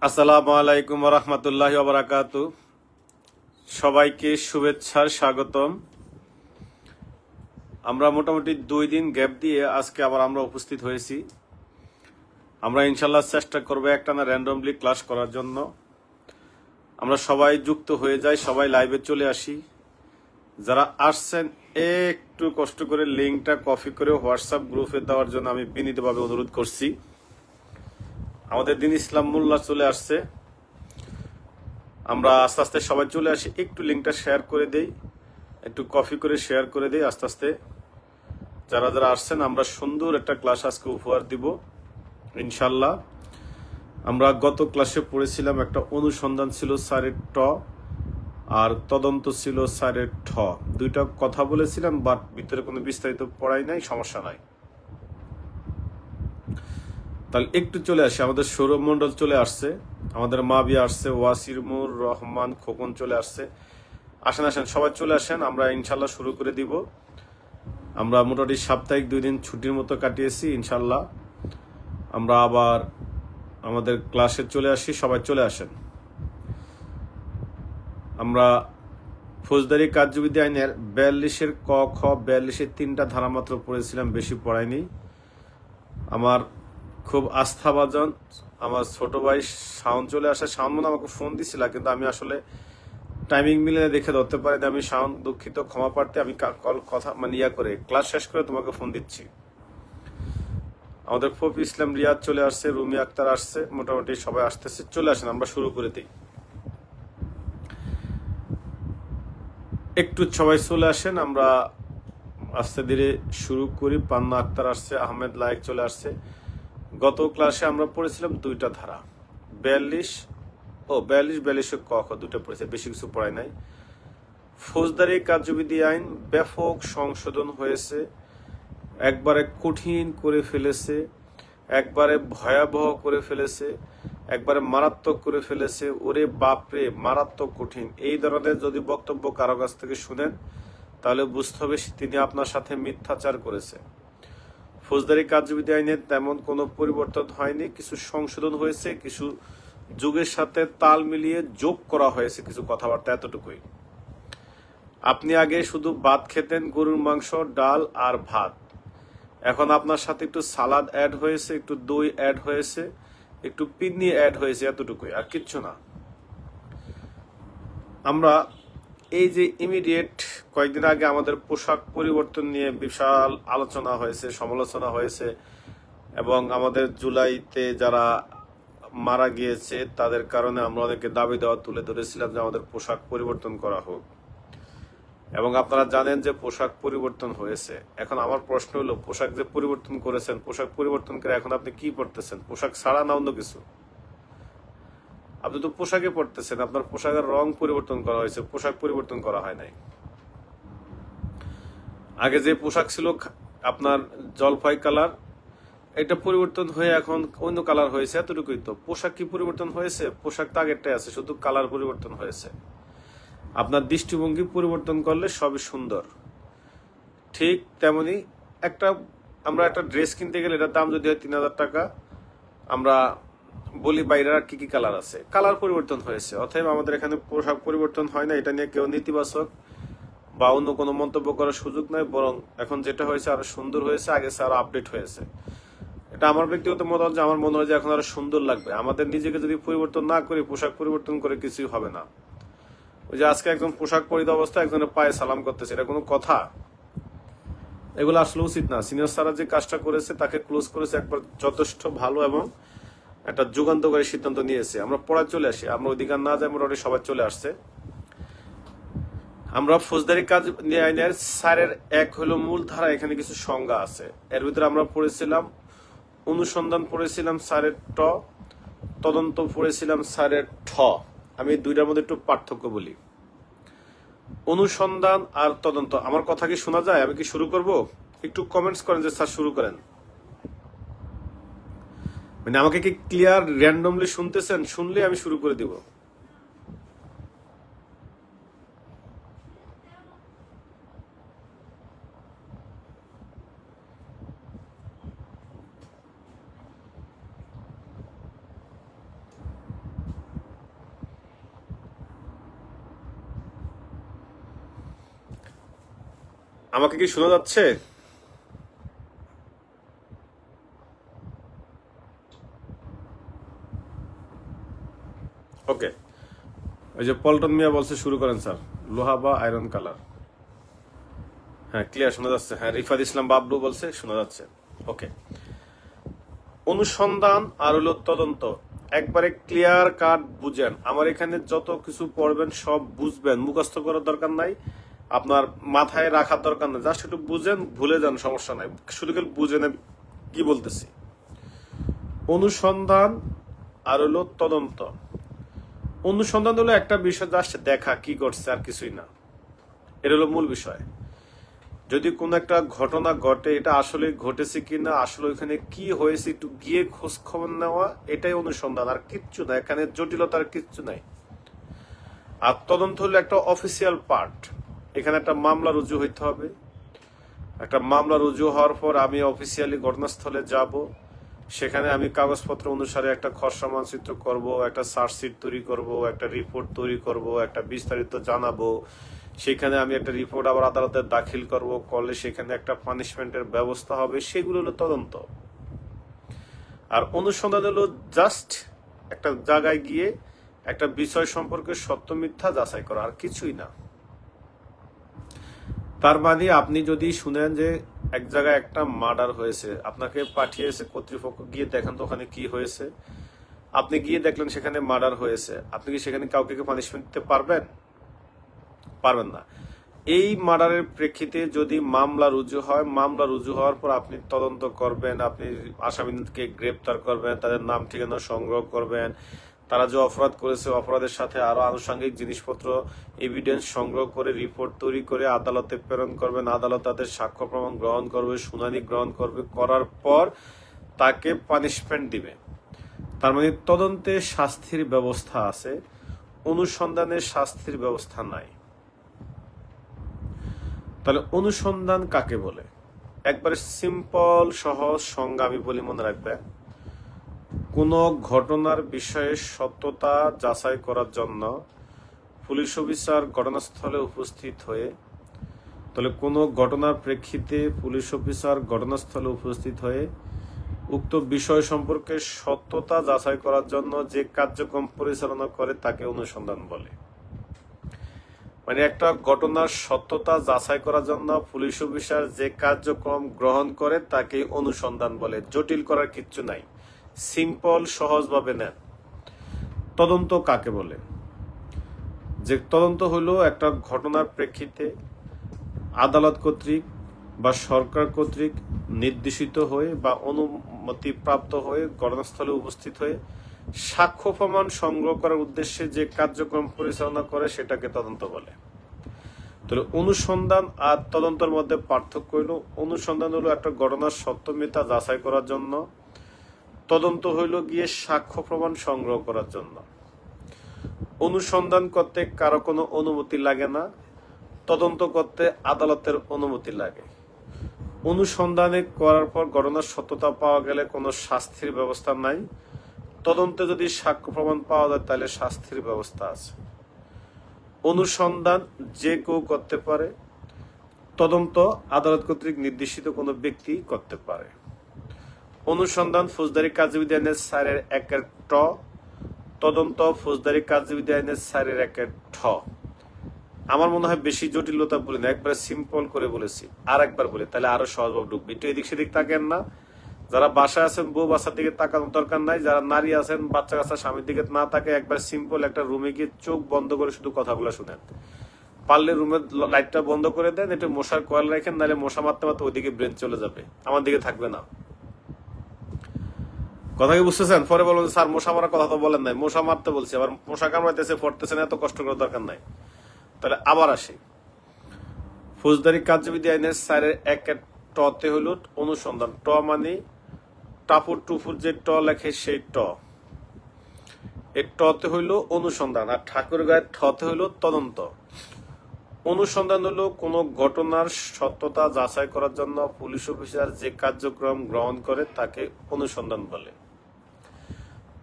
আসসালামু আলাইকুম ওয়া রাহমাতুল্লাহি ওয়া বারাকাতুহু। সবাইকে শুভেচ্ছার স্বাগতম। আমরা মোটামুটি 2 দিন গ্যাপ দিয়ে আজকে আবার আমরা উপস্থিত হয়েছি। আমরা ইনশাআল্লাহ চেষ্টা করব একটানা র্যান্ডমলি ক্লাস করার জন্য। আমরা সবাই যুক্ত হয়ে যাই, সবাই লাইভে চলে আসি। যারা আসছেন একটু কষ্ট করে লিংকটা কপি করে হোয়াটসঅ্যাপ গ্রুপে দেওয়ার জন্য আমি বিনীতভাবে অনুরোধ করছি। আমাদের দিন ইসলাম মোল্লা চলে আসছে। আমরা আস্তে আস্তে সবাই চলে আসি, একটু লিঙ্কটা শেয়ার করে দেই, একটু কপি করে শেয়ার করে দেই। আস্তে আস্তে যারা যারা আসছেন আমরা সুন্দর একটা ক্লাস আজকে উপহার দিব ইনশাল্লাহ। আমরা গত ক্লাসে পড়েছিলাম একটা অনুসন্ধান ছিল স্যারের ট আর তদন্ত ছিল স্যারের ঠ। দুইটা কথা বলেছিলাম, বাট ভিতরে কোনো বিস্তারিত পড়াই নাই, সমস্যা নাই। তাহলে একটু চলে আসি। আমাদের সৌরভ মন্ডল চলে আসছে, আমাদের মাবিয়া আসছে, ওয়াসিরমুর রহমান খোকন চলে আসছে। আসেন আসেন সবাই চলে আসেন, আমরা ইনশাল্লাহ শুরু করে দিব। আমরা মোটামুটি সাপ্তাহিক 2 দিন ছুটির মতো কাটিয়েছি। ইনশাল্লাহ আমরা আবার আমাদের ক্লাসে চলে আসি, সবাই চলে আসেন। আমরা ফৌজদারি কার্যবিধি আইনের 42-এর ক খ 42-এর 3টা ধারা মাত্র পড়েছিলাম, বেশি পড়াইনি। আমার খুব আস্থাভাজন আমার ছোট ভাই শাওন চলে আসে। শাওন মনে আমাকে ফোন দিছিল, কিন্তু আমি আসলে টাইমিং মিলে দেখে ধরতে পারিনি। আমি শাওন দুঃখিত, ক্ষমা প্রার্থী। আমি কথা করে ক্লাস শেষ করে তোমাকে ফোন দিচ্ছি। আমাদের ফফি ইসলাম রিয়াদ চলে আসছে, রুমি আক্তার আসছে, মোটামুটি সবাই আসতেছে। চলে আসেন, আমরা শুরু করে দিই। একটু সবাই চলে আসেন, আমরা আস্তে ধীরে শুরু করি। পান্না আক্তার আসছে, আহমেদ লায়েক চলে আসছে। গত ক্লাসে আমরা পড়েছিলাম 2টা ধারা, 42-42 ক খ 2টা পড়েছে, বেশি কিছু পড়াই নাই। ফৌজদারি কার্যবিধি আইন ব্যাপক সংশোধন হয়েছে, একবারে কঠিন করে ফেলেছে, একবারে ভয়াবহ করে ফেলেছে, একবারে মারাত্মক করে ফেলেছে। ওরে বাপরে, মারাত্মক কঠিন। এই ধরনের যদি বক্তব্য কারো কাছ থেকে শুনেন তাহলে বুঝতে হবে তিনি আপনার সাথে মিথ্যাচার করেছে। ফৌজদারি কার্যবিধি আইনের তেমন কোনো পরিবর্তন হয়নি, কিছু সংশোধন হয়েছে, কিছু যুগের সাথে তাল মিলিয়ে যোগ করা হয়েছে কিছু কথাবার্তা, এতটুকুই। আপনি আগে শুধু ভাত খেতেন, গরুর মাংস, ডাল আর ভাত। এখন আপনার সাথে একটু সালাদ অ্যাড হয়েছে, একটু দই অ্যাড হয়েছে, একটু পিন্নি অ্যাড হয়েছে, এতটুকুই, আর কিচ্ছু না। আমরা এই যে ইমিডিয়েট কয়েকদিন আগে আমাদের পোশাক পরিবর্তন নিয়ে বিশাল আলোচনা হয়েছে, সমালোচনা হয়েছে, এবং আমাদের জুলাইতে যারা মারা গিয়েছে তাদের কারণে আমরা অনেকে দাবি দেওয়া তুলে ধরেছিলাম যে আমাদের পোশাক পরিবর্তন করা হোক। এবং আপনারা জানেন যে পোশাক পরিবর্তন হয়েছে। এখন আমার প্রশ্ন হলো, পোশাক যে পরিবর্তন করেছেন, পোশাক পরিবর্তন করে এখন আপনি কি পড়তেছেন? পোশাক ছাড়া না অন্য কিছু? আপনি তো পোশাকে পড়তেছেন, আপনার পোশাকের রং পরিবর্তন করা হয়েছে, পোশাক পরিবর্তন করা হয় নাই। আগে যে পোশাক ছিল আপনার জলপাই কালার, এটা পরিবর্তন হয়ে এখন অন্য কালার হয়েছে, এতটুকুই তো। পোশাক কি পরিবর্তন হয়েছে? পোশাক তো আগেরটাই আছে, শুধু কালার পরিবর্তন হয়েছে। আপনার দৃষ্টিভঙ্গি পরিবর্তন করলে সবই সুন্দর। ঠিক তেমনি আমরা একটা ড্রেস কিনতে গেলে এটার দাম যদি হয় 3000 টাকা, আমরা বলি বাইরের আর কি কি কালার আছে, কালার পরিবর্তন হয়েছে। অতএব আমাদের এখানে পোশাক পরিবর্তন হয় না, এটা নিয়ে কেউ নেতিবাচক বা অন্য কোনো মন্তব্য করার সুযোগ নাই। বরং এখন যেটা হয়েছে আরো সুন্দর হয়েছে, আগে আরো আপডেট হয়েছে। এটা আমার ব্যক্তিগত মতামত যে আমার মনে হয় যে এখন আরো সুন্দর লাগবে। আমাদের নিজেকে যদি পরিবর্তন না করি, পোশাক পরিবর্তন করে কিছুই হবে না। ওই যে আজকে একজন পোশাক পরিহিত অবস্থায় একজনের পায়ে সালাম করতেছে, এটা কোনো কথা? এগুলো আসলে উচিত না। সিনিয়র স্যাররা যে কাজটা করেছে, তাকে ক্লোজ করেছে, একবার যথেষ্ট ভালো এবং একটা যুগান্তকারী সিদ্ধান্ত নিয়েছে। আমরা পড়ায় চলে আসি, আমরা অধিকার না যাই, মোটামুটি সবাই চলে আসছে। আমরা ফৌজদারি কাজ আইনের স্যারের 1 হলো মূল ধারা, এখানে কিছু সংজ্ঞা আছে। এর ভিতরে আমরা পড়েছিলাম অনুসন্ধান, পড়েছিলাম স্যারের ট, তদন্ত পড়েছিলাম স্যারের ঠ। আমি 2টার মধ্যে একটু পার্থক্য বলি। অনুসন্ধান আর তদন্ত, আমার কথা কি শোনা যায়? আমি কি শুরু করব? একটু কমেন্টস করেন যে স্যার শুরু করেন। মানে আমাকে কি ক্লিয়ার র্যান্ডমলি শুনতেছেন? শুনলে আমি শুরু করে দিব। আমাকে কি শোনা যাচ্ছে? ওকে, ওই যে পল্টন মিয়া বলছে শুরু করেন স্যার, লোহা বা আয়রন কালার। হ্যাঁ, ক্লিয়ার শোনা যাচ্ছে। হ্যাঁ, রিফাত ইসলাম বাবলু বলছে শোনা যাচ্ছে। ওকে, অনুসন্ধান আর হলো তদন্ত একবারে ক্লিয়ার কাট বুঝেন। আমার এখানে যত কিছু পড়বেন সব বুঝবেন, মুখস্থ করার দরকার নাই, আপনার মাথায় রাখার দরকার নাই, জাস্ট একটু বুঝেন, ভুলে যান, সমস্যা নাই, শুধু বুঝেন কি বলতেছি। অনুসন্ধান আর হলো তদন্ত। অনুসন্ধান হলো একটা বিষয় জাস্ট দেখা কি করছে, আর কিছুই না, এটা হলো মূল বিষয়। যদি কোন একটা ঘটনা ঘটে, এটা আসলে ঘটেছে কিনা, আসলে ওইখানে কি হয়েছে একটু গিয়ে খোঁজ খবর নেওয়া, এটাই অনুসন্ধান, আর কিচ্ছু না, এখানে জটিলতার কিচ্ছু নাই। আর তদন্ত হলো একটা অফিসিয়াল পার্ট। এখানে একটা মামলা রুজু হইতে হবে, একটা মামলা রুজু হওয়ার পর আমি অফিসিয়ালি ঘটনাস্থলে যাব, সেখানে আমি কাগজপত্র অনুসারে একটা খসড়া মানচিত্র করব, একটা চার্জশিট তৈরি করব, একটা রিপোর্ট তৈরি করব, একটা বিস্তারিত জানাবো, সেখানে আমি একটা রিপোর্ট আবার আদালতে দাখিল করব, করলে সেখানে একটা পানিশমেন্টের ব্যবস্থা হবে, সেগুলো হলো তদন্ত। আর অনুসন্ধান হলো জাস্ট একটা জায়গায় গিয়ে একটা বিষয় সম্পর্কে সত্য মিথ্যা যাচাই করা, আর কিছুই না। তার মানে আপনি যদি শুনেন যে এক জায়গায় একটা মার্ডার হয়েছে, আপনাকে পাঠিয়েছে কর্তৃপক্ষ, গিয়ে দেখেন তো ওখানে কি হয়েছে, আপনি গিয়ে দেখলেন সেখানে মার্ডার হয়েছে, আপনি কি সেখানে কাউকে পানিশমেন্ট দিতে পারবেন? পারবেন না। এই মার্ডারের প্রেক্ষিতে যদি মামলা রুজু হয়, মামলা রুজু হওয়ার পর আপনি তদন্ত করবেন, আপনি আসামিকে গ্রেপ্তার করবেন, তাদের নাম ঠিকানা সংগ্রহ করবেন, তারা যে অপরাধ করেছে অপরাধের সাথে আরো আনুষঙ্গিক জিনিসপত্র এভিডেন্স সংগ্রহ করে রিপোর্ট তৈরি করে আদালতে প্রেরণ করবেন, আদালত তাদের সাক্ষ্য প্রমাণ গ্রহণ করবে, শুনানি গ্রহণ করবে, করার পর তাকে পানিশমেন্ট দিবে। তার মানে তদন্তে শাস্তির ব্যবস্থা আছে, অনুসন্ধানে শাস্তির ব্যবস্থা নাই। তাহলে অনুসন্ধান কাকে বলে? একবারে সিম্পল সহজ সংজ্ঞা আমি বলি, মনে রাখবে। কোন ঘটনার বিষয়ে সত্যতা যাচাই করার জন্য পুলিশ অফিসার ঘটনাস্থলে উপস্থিত হয়ে, তাহলে কোন ঘটনার প্রেক্ষিতে পুলিশ অফিসার ঘটনাস্থলে উপস্থিত হয়ে উক্ত বিষয় সম্পর্কে সত্যতা যাচাই করার জন্য যে কার্যক্রম পরিচালনা করে তাকে অনুসন্ধান বলে। মানে একটা ঘটনার সত্যতা যাচাই করার জন্য পুলিশ অফিসার যে কার্যক্রম গ্রহণ করে তাকে অনুসন্ধান বলে। জটিল করার কিচ্ছু নাই, সিম্পল সহজভাবে নেন। তদন্ত কাকে বলে? যে তদন্ত হলো একটা ঘটনার প্রেক্ষিতে আদালত কর্তৃক বা সরকার কর্তৃক নির্দেশিত হয়ে বা অনুমতিপ্রাপ্ত হয়ে ঘটনাস্থলে উপস্থিত হয়ে সাক্ষ্য প্রমাণ সংগ্রহ করার উদ্দেশ্যে যে কার্যক্রম পরিচালনা করে সেটাকে তদন্ত বলে। তাহলে অনুসন্ধান আর তদন্তের মধ্যে পার্থক্য হলো, অনুসন্ধান হলো একটা ঘটনার সত্য মিথ্যা যাচাই করার জন্য, তদন্ত হইল গিয়ে সাক্ষ্য প্রমাণ সংগ্রহ করার জন্য। অনুসন্ধান করতে কারো কোনো অনুমতি লাগে না, তদন্ত করতে আদালতের অনুমতি লাগে। অনুসন্ধানে করার পর ঘটনার সত্যতা পাওয়া গেলে কোনো শাস্তির ব্যবস্থা নাই, তদন্তে যদি সাক্ষ্য প্রমাণ পাওয়া যায় তাহলে শাস্তির ব্যবস্থা আছে। অনুসন্ধান যে কেউ করতে পারে, তদন্ত আদালত কর্তৃক নির্দেশিত কোনো ব্যক্তি করতে পারে। অনুসন্ধান ফৌজদারি কার্যবিধি আইনের 4-1 ট, তদন্ত ফৌজদারি কার্যবিধি আইনের 4-1 ঠ। আমার মনে হয় বেশি জটিলতা বলি না, একবার সিম্পল করে বলেছি। আর একবার বলি তাহলে আরো সহজভাবে ঢুকবে। একটু এদিক সেদিক তাকেন না, যারা বাসায় আছেন বউ বাচ্চার দিকে তাকানোর দরকার নাই, যারা নারী আছেন বাচ্চা কাচ্চা স্বামীর দিকে না তাকে একবার সিম্পল একটা রুমে গিয়ে চোখ বন্ধ করে শুধু কথাগুলো শুনেন। পারলে রুমের লাইটটা বন্ধ করে দেন, একটু মশার কয়েল রাখেন, নাহলে মশা মারতে মারতে ওইদিকে ব্রেন চলে যাবে, আমার দিকে থাকবে না। কথা কি বুঝতেছেন? পরে বলবেন স্যার মশা মারার কথা তো বলেন নাই, মশা মারতে বলছি, আবার মশা কামড়াইতেছে পড়তেছেন, এত কষ্ট করার দরকার নাই। তাহলে আবার আসি, ফৌজদারি কার্যবিধি আইনের 4-1 টতে হইল অনুসন্ধান। ট মানে টাপুর টুপুর যে ট লেখে সেই ট, এই টতে হইল অনুসন্ধান, আর ঠাকুর গায়ের ঠতে হইল তদন্ত। অনুসন্ধান হলো কোন ঘটনার সত্যতা যাচাই করার জন্য পুলিশ অফিসার যে কার্যক্রম গ্রহণ করে তাকে অনুসন্ধান বলে।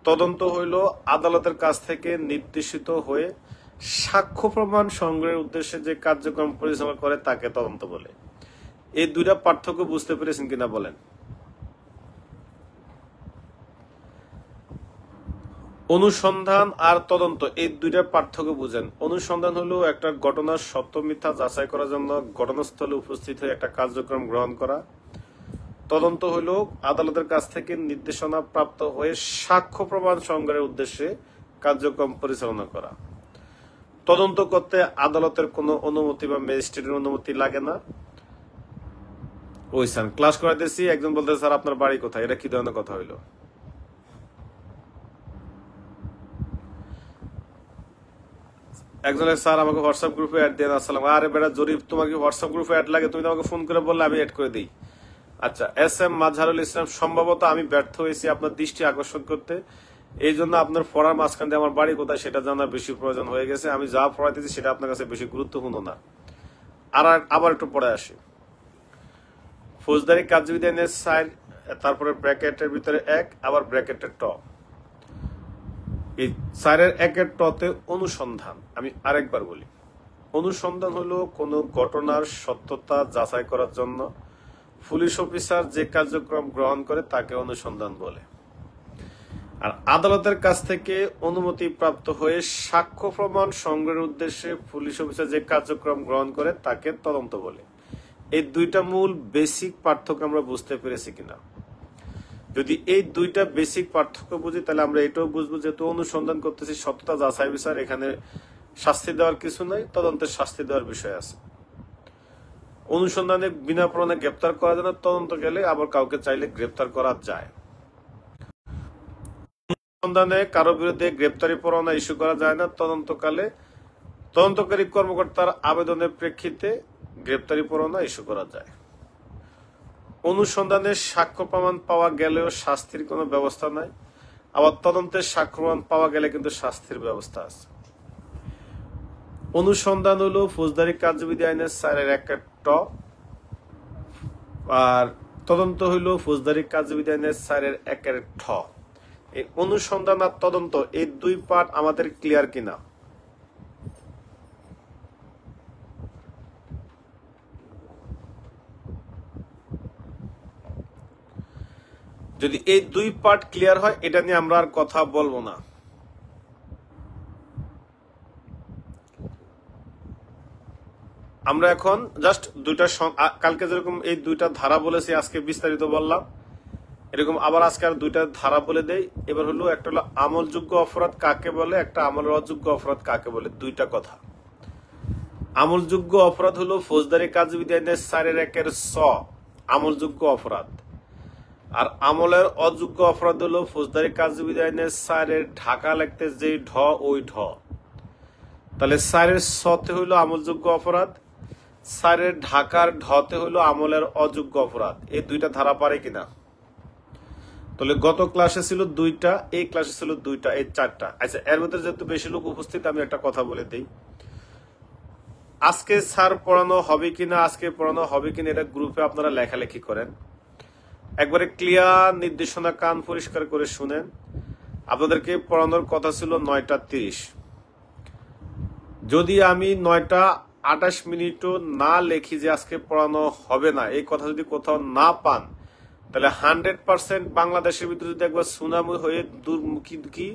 তদন্ত হইল আদালতের কাছ থেকে নির্দেশিত হয়ে সাক্ষ্য প্রমাণ সংগ্রহের উদ্দেশ্যে যে কার্যক্রম পরিচালনা করে তাকে তদন্ত বলে। এই দুইটা পার্থক্য বুঝতে পেরেছেন কিনা বলেন। অনুসন্ধান আর তদন্ত এই দুইটা পার্থক্য বুঝেন। অনুসন্ধান হলো একটা ঘটনার সত্য মিথ্যা যাচাই করার জন্য ঘটনাস্থলে উপস্থিত হয়ে একটা কার্যক্রম গ্রহণ করা। তদন্ত হলো আদালতের কাছ থেকে নির্দেশনা প্রাপ্ত হয়ে সাক্ষ্য প্রমাণ সংগ্রহের উদ্দেশ্যে কার্যক্রম পরিচালনা করা। তদন্ত করতে আদালতের কোনো অনুমতি বা ম্যাজিস্ট্রেটের অনুমতি লাগে না। ওই স্যার ক্লাস করাইতেছি, একজন বলতে স্যার আপনার বাড়ি কোথায়, এটা কি ধরনের কথা হইলো? একজনের স্যার আমাকে হোয়াটসঅ্যাপ গ্রুপে অ্যাড দেন। আসসালাম। আরে বেটা জরিফ, তোমাকে হোয়াটসঅ্যাপ গ্রুপে অ্যাড লাগে, তুমি আমাকে ফোন করে বললে আমি অ্যাড করে দিই। আচ্ছা, এস.এম. মাজহারুল ইসলাম, সম্ভবত আমি ব্যর্থ হয়েছি আপনার দৃষ্টি আকর্ষণ করতে, এই জন্য আপনার পড়ার মাঝখান দিয়ে আমার বাড়ি কোথায় সেটা জানার বেশি প্রয়োজন হয়ে গেছে। আমি যা পড়াইতেছি সেটা আপনার কাছে বেশি গুরুত্বপূর্ণ না। আবার একটু পড়ে আসি। ফৌজদারি কার্যবিধি আইনের 4, তারপরে ব্র্যাকেটের ভিতরে 1, আবার ব্র্যাকেটের ট। এই 4-এর 1-এর টতে অনুসন্ধান। আমি আরেকবার বলি, অনুসন্ধান হলো কোনো ঘটনার সত্যতা যাচাই করার জন্য পুলিশ অফিসার যে কার্যক্রম গ্রহণ করে তাকে অনুসন্ধান বলে। আর আদালতের কাছ থেকে অনুমতি প্রাপ্ত হয়ে সাক্ষ্য প্রমাণ সংগ্রহের উদ্দেশ্যে পুলিশ অফিসার যে কার্যক্রম গ্রহণ করে তাকে তদন্ত বলে। এই দুইটা মূল বেসিক পার্থক্য আমরা বুঝতে পেরেছি কিনা? যদি এই দুইটা বেসিক পার্থক্য বুঝি তাহলে আমরা এটাও বুঝবো, যেহেতু অনুসন্ধান করতেছি সত্যতা যাচাই বিচার, এখানে শাস্তি দেওয়ার কিছু নাই, তদন্তের শাস্তি দেওয়ার বিষয় আছে। অনুসন্ধানে বিনা প্রমাণে গ্রেপ্তার করা যায় না, তদন্ত গেলে আবার কাউকে চাইলে গ্রেপ্তার করা যায়। অনুসন্ধানে কারো বিরুদ্ধে গ্রেপ্তারি পরোয়ানা ইস্যু করা যায় না, তদন্তকালে তদন্তকারী কর্মকর্তার আবেদনের প্রেক্ষিতে গ্রেপ্তারি পরোয়ানা ইস্যু করা যায়। অনুসন্ধানে সাক্ষ্য প্রমাণ পাওয়া গেলেও শাস্তির কোনো ব্যবস্থা নাই, আবার তদন্তের সাক্ষ্য প্রমাণ পাওয়া গেলে কিন্তু শাস্তির ব্যবস্থা আছে। অনুসন্ধান হলো ফৌজদারি কার্যবিধি আইনের 4-এর 1-এর ট, আর তদন্ত হইল ফৌজদারি কার্যবিধি আইনের 4-এর 1-এর ঠ। এই অনুসন্ধান আর তদন্ত এই দুই পার্ট আমাদের ক্লিয়ার কিনা? যদি এই দুই পার্ট ক্লিয়ার হয়, এটা নিয়ে আমরা আর কথা বলবো না। আমরা এখন জাস্ট দুইটা, কালকে যেরকম এই দুইটা ধারা বলেছি আজকে বিস্তারিত বললাম, এরকম আবার আজকে আর দুইটা ধারা বলে দেই। এবার হলো একটা হলো আমলযোগ্য অপরাধ কাকে বলে, একটা আমলের অযোগ্য অপরাধ কাকে বলে, দুইটা কথা। আমলযোগ্য অপরাধ হলো ফৌজদারি কার্যবিধি আইনের 4-এর 1-এর স, আমলযোগ্য অপরাধ। আর আমলের অযোগ্য অপরাধ হলো ফৌজদারি কার্যবিধি আইনের 4-এর ঢাকা লিখতে যে ঢ, ওই ঢ। তাহলে 4-এর সতে হইলো আমলযোগ্য অপরাধ, 4-এর ঢাকার ঢতে হইলো আমলের অযোগ্য অপরাধ। এই দুইটা ধারা পারে কিনা? তাহলে গত ক্লাসে ছিল দুইটা, এই ক্লাসে ছিল দুইটা, এই 4টা। আচ্ছা, এর মধ্যে যেহেতু বেশি লোক উপস্থিত, আমি একটা কথা বলে দিই। আজকে স্যার পড়ানো হবে কিনা, আজকে পড়ানো হবে কিনা, এটা গ্রুপে আপনারা লেখালেখি করেন। একবারে ক্লিয়ার নির্দেশনা কান পরিষ্কার করে শুনেন। আপনাদেরকে পড়ানোর কথা ছিল 9:30। যদি আমি 9:28 না লেখি যে আজকে পড়ানো হবে না, এই কথা যদি কোথাও না পান, তাহলে 100% বাংলাদেশের ভিতরে যদি একবার সুনামি হয়ে দুর্মুখী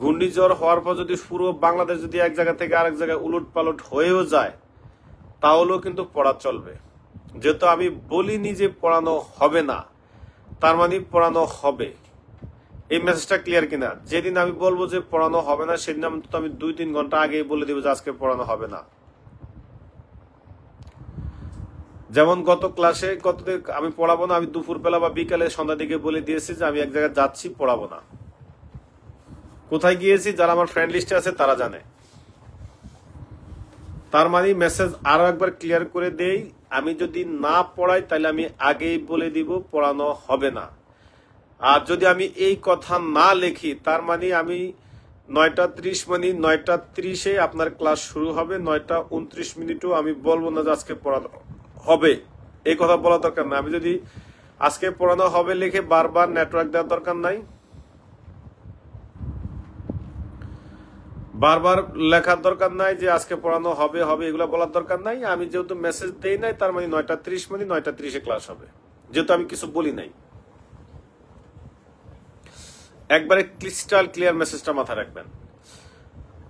ঘূর্ণিঝড় হওয়ার পর যদি পুরো বাংলাদেশ যদি এক জায়গা থেকে আরেক জায়গায় উলট পালট হয়েও যায়, তাহলেও কিন্তু পড়া চলবে। যেহেতু আমি বলিনি যে পড়ানো হবে না, তার মানে পড়ানো হবে। এই মেসেজটা ক্লিয়ার কিনা? যেদিন আমি বলবো যে পড়ানো হবে না, সেদিন আমি 2-3 ঘন্টা আগেই বলে দিব যে আজকে পড়ানো হবে না। যেমন গত ক্লাসে আমি পড়াবো না, আমি দুপুরবেলা বা বিকালে সন্ধ্যার দিকে বলে দিয়েছি যে আমি এক জায়গায় যাচ্ছি, পড়াবো না। কোথায় গিয়েছি যারা আমার ফ্রেন্ড লিস্টে আছে তারা জানে। তার মানে মেসেজ আরো একবার ক্লিয়ার করে দেই, আমি যদি না পড়াই তাহলে আমি আগেই বলে দিব পড়ানো হবে না। আর যদি আমি এই কথা না লিখি, তার মানে আমি 9:30 মানে 9:30 আপনার ক্লাস শুরু হবে, 9:29 আমি বলবো না যে আজকে পড়ানো হবে। এই কথা বলা দরকার না। আমি যদি আজকে পড়ানো হবে লিখে বারবার নেটওয়ার্ক দেওয়ার দরকার নাই। বারবার লেখার দরকার নাই যে আজকে পড়ানো হবে হবে এগুলো বলার দরকার নাই। আমি যেহেতু মেসেজ দেই নাই, তার মানে 9:30 মানে 9:30 ক্লাস হবে, যেহেতু আমি কিছু বলি নাই। একবারে ক্রিস্টাল ক্লিয়ার মেসেজটা মাথায় রাখবেন।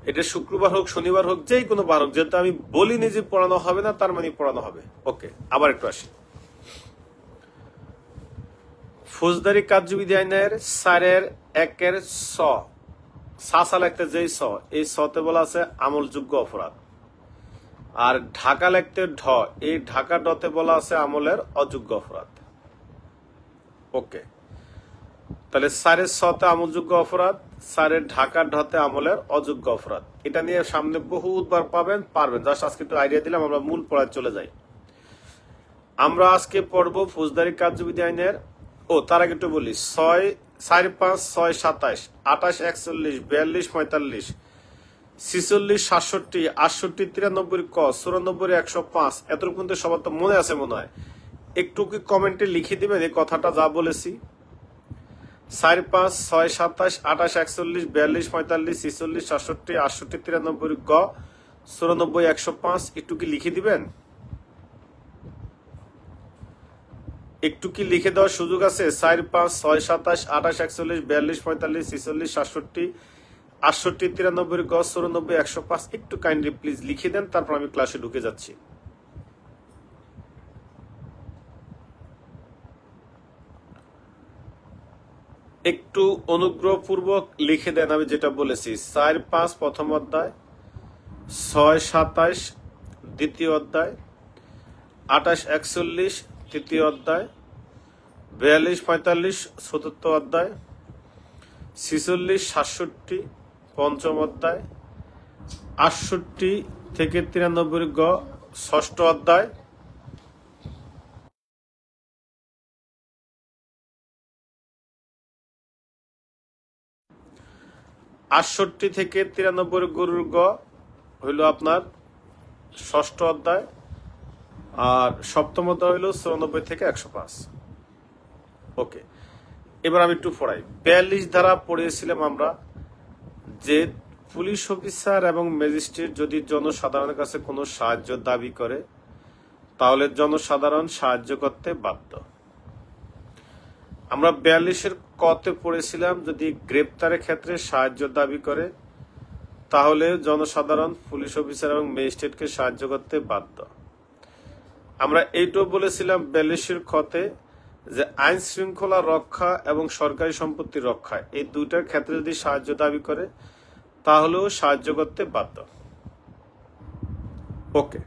এটা শুক্রবার হোক শনিবার হোক যেই কোনো বার হোক, যেহেতু আমি বলিনি যে পড়ানো হবে না, তার মানে পড়ানো হবে। ওকে, আবার একটু আসি। ফৌজদারি কার্যবিধি আইনের 4-1 সা লিখতে যেই এই সতে বলা আছে আমলযোগ্য অপরাধ, আর ঢাকা লিখতে এই ঢাকা ডতে বলা আছে আমলের অযোগ্য অপরাধ। ওকে, তাহলে 4-6 আমলযোগ্য অপরাধ, 4 ঢাকা ঢতে আমলের অযোগ্য অপরাধ। এটা নিয়ে সামনে বহুবার পারবেন। জাস্ট আজকে একটু আইডিয়া দিলাম, আমরা মূল পড়ায় চলে যাই। আমরা আজকে পড়বো ফৌজদারি কার্যবিধি আইনের, তার আগে একটু বলি, 6, 4, 5, 6, 27, 28, 41, 42, 45, 46, 67, 68, 93 ক, 94, 105, এতটুকু পর্যন্ত সবার তো মনে আছে মনে হয়। একটু কি কমেন্টে লিখে দিবেন এই কথাটা যা বলেছি? 4, 5, 6, 27, 28, 41, 42, 45, 46, 67, 68, 93 গ, 94, 105, একটু কি লিখে দিবেন? একটু কি লিখে দেওয়ার সুযোগ আছে? 4, 5, 6, 27, 28, 41, 42, 45, 46, 67, 68, 93 গ, 94, 105, একটু কাইন্ডলি প্লিজ লিখে দেন, তারপর আমি ক্লাসে ঢুকে যাচ্ছি। একটু অনুগ্রহপূর্বক লিখে দেন আমি যেটা বলেছি। 4, 5 প্রথম অধ্যায়, 6, 27 দ্বিতীয় অধ্যায়, 28, 41 তৃতীয় অধ্যায়, 42, 45 চতুর্থ অধ্যায়, 46, 67 পঞ্চম অধ্যায়, 68 থেকে 93 গ ষষ্ঠ অধ্যায়, 68 থেকে 93 গরুর গ হইল আপনার ষষ্ঠ অধ্যায়, আর সপ্তম অধ্যায় হইল 94 থেকে 105। ওকে, এবার আমি একটু পড়াই। 42 ধারা পড়িয়েছিলাম আমরা যে পুলিশ অফিসার এবং ম্যাজিস্ট্রেট যদি জনসাধারণের কাছে কোনো সাহায্য দাবি করে তাহলে জনসাধারণ সাহায্য করতে বাধ্য। আমরা 42-এর কতে পড়েছিলাম যদি গ্রেপ্তারের ক্ষেত্রে সাহায্য দাবি করে তাহলে জনসাধারণ পুলিশ অফিসার এবং ম্যাজিস্ট্রেটকে সাহায্য করতে বাধ্য। আমরা এইটাও বলেছিলাম 42-এর খতে যে আইন শৃঙ্খলা রক্ষা এবং সরকারি সম্পত্তি রক্ষা এই দুইটার ক্ষেত্রে যদি সাহায্য দাবি করে তাহলেও সাহায্য করতে বাধ্য। ওকে,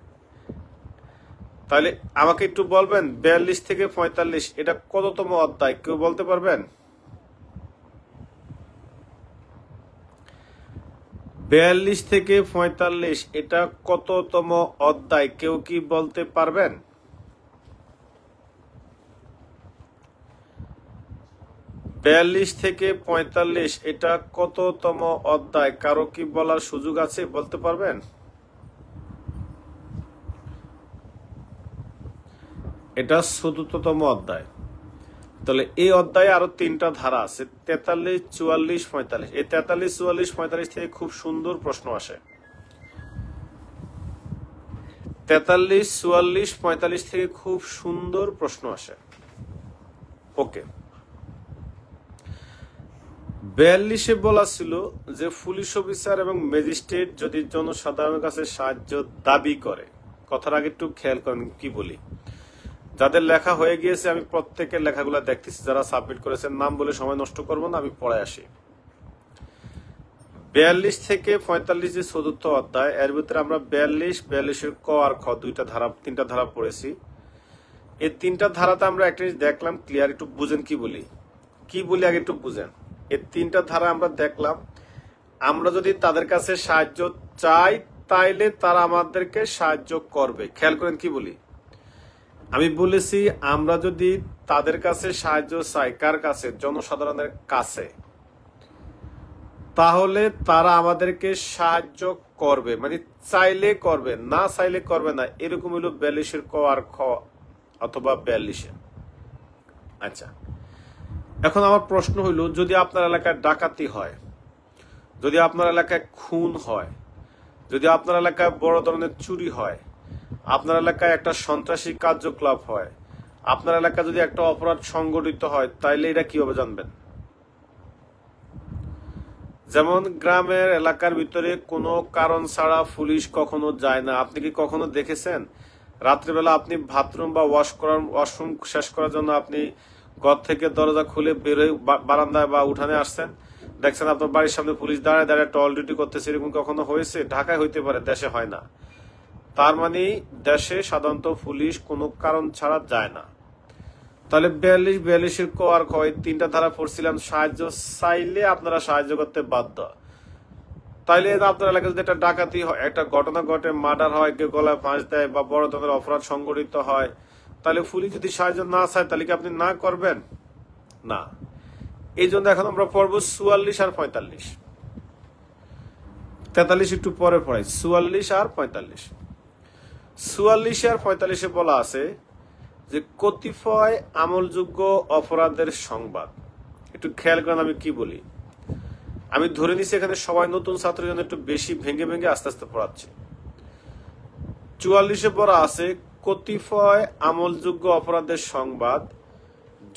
তাহলে আমাকে একটু বলবেন 42 থেকে 45 এটা কততম অধ্যায়, কেউ বলতে পারবেন? 42 থেকে 45 এটা কততম অধ্যায়, কেউ কি বলতে পারবেন? বিয়াল্লিশ থেকে 45 এটা কততম অধ্যায়, কারো কি বলার সুযোগ আছে, বলতে পারবেন? এটা চতুর্থতম অধ্যায়। তাহলে এই অধ্যায়ে আরো 3টা ধারা আছে, 43, 44, 45। এই 43, 44, 45 থেকে খুব সুন্দর প্রশ্ন আসে। 43, 44, 45 থেকে খুব সুন্দর প্রশ্ন আসে। ওকে, 42-এ বলা ছিল যে পুলিশ অফিসার এবং ম্যাজিস্ট্রেট যদি জনসাধারণের কাছে সাহায্য দাবি করে, কথার আগে একটু খেয়াল করেন কি বলি। যাদের লেখা হয়ে গিয়েছে আমি প্রত্যেকের লেখাগুলো দেখতেছি, যারা সাবমিট করেছেন নাম বলে সময় নষ্ট করবো না, আমি পড়ায় আসি। 42 থেকে 45 যে চতুর্থ অধ্যায়, এর ভিতরে আমরা 42-এর ক আর খ 3টা ধারা পড়েছি। এই 3টা ধারাতে আমরা একটা জিনিস দেখলাম ক্লিয়ার, একটু বুঝেন কি বলি আগে একটু বুঝেন। এই 3টা ধারা আমরা দেখলাম, আমরা যদি তাদের কাছে সাহায্য চাই তাইলে তারা আমাদেরকে সাহায্য করবে। খেয়াল করেন কি বলি, আমি বলেছি আমরা যদি তাদের কাছে সাহায্য চাই, কার কাছে? জনসাধারণের কাছে, তাহলে তারা আমাদেরকে সাহায্য করবে, মানে চাইলে করবে, না চাইলে করবে না। এরকম হলো 42-এর ক আর খ অথবা 42-এ। আচ্ছা, এখন আমার প্রশ্ন হইল যদি আপনার এলাকায় ডাকাতি হয়, যদি আপনার এলাকায় খুন হয়, যদি আপনার এলাকায় বড় ধরনের চুরি হয়, আপনার এলাকায় একটা সন্ত্রাসী কার্যকলাপ হয়, আপনার এলাকায় যদি একটা অপরাধ সংগঠিত হয়, তাইলে এটা কিভাবে জানবেন? যেমন গ্রামের এলাকার ভিতরে কোনো কারণ ছাড়া পুলিশ কখনো যায় না। আপনি কি কখনো দেখেছেন রাত্রিবেলা আপনি বাথরুম বা ওয়াশরুম শেষ করার জন্য আপনি ঘর থেকে দরজা খুলে বেরোয় বারান্দায় বা উঠানে আসছেন, দেখছেন আপনার বাড়ির সামনে পুলিশ দাঁড়ায় দাঁড়ায় টল ডিউটি করতেছে? এরকম কখনো হয়েছে? ঢাকায় হইতে পারে, দেশে হয় না। তার মানে দেশে সাধারণত পুলিশ কোনো কারণ ছাড়া যায় না। তাহলে 42-42-এর ক আর খ, তিনটা ধারা পড়ছিলাম, সাহায্য চাইলে আপনারা সাহায্য করতে বাধ্য। তাইলে আপনার এলাকায় যদি একটা ডাকাতি হয়, একটা ঘটনা ঘটে, মার্ডার হয়, কেউ গলায় ফাঁস দেয় বা বড় ধরনের অপরাধ সংঘটিত হয়, তাহলে পুলিশ যদি সাহায্য না চায় তাহলে কি আপনি না করবেন? না। এই জন্য এখন আমরা পড়বো 44 আর 45। 43 একটু পরে পড়াই, 44 আর 45। 44 আর 45-এ বলা আছে যে কতিপয় আমলযোগ্য অপরাধের সংবাদ। একটু খেয়াল করেন আমি কি বলি। আমি ধরে নিছি এখানে সবাই নতুন ছাত্রের জন্য একটু বেশি ভেঙে ভেঙে আস্তে আস্তে পড়াচ্ছি। 44-এ বলা আছে কতিপয় আমলযোগ্য অপরাধের সংবাদ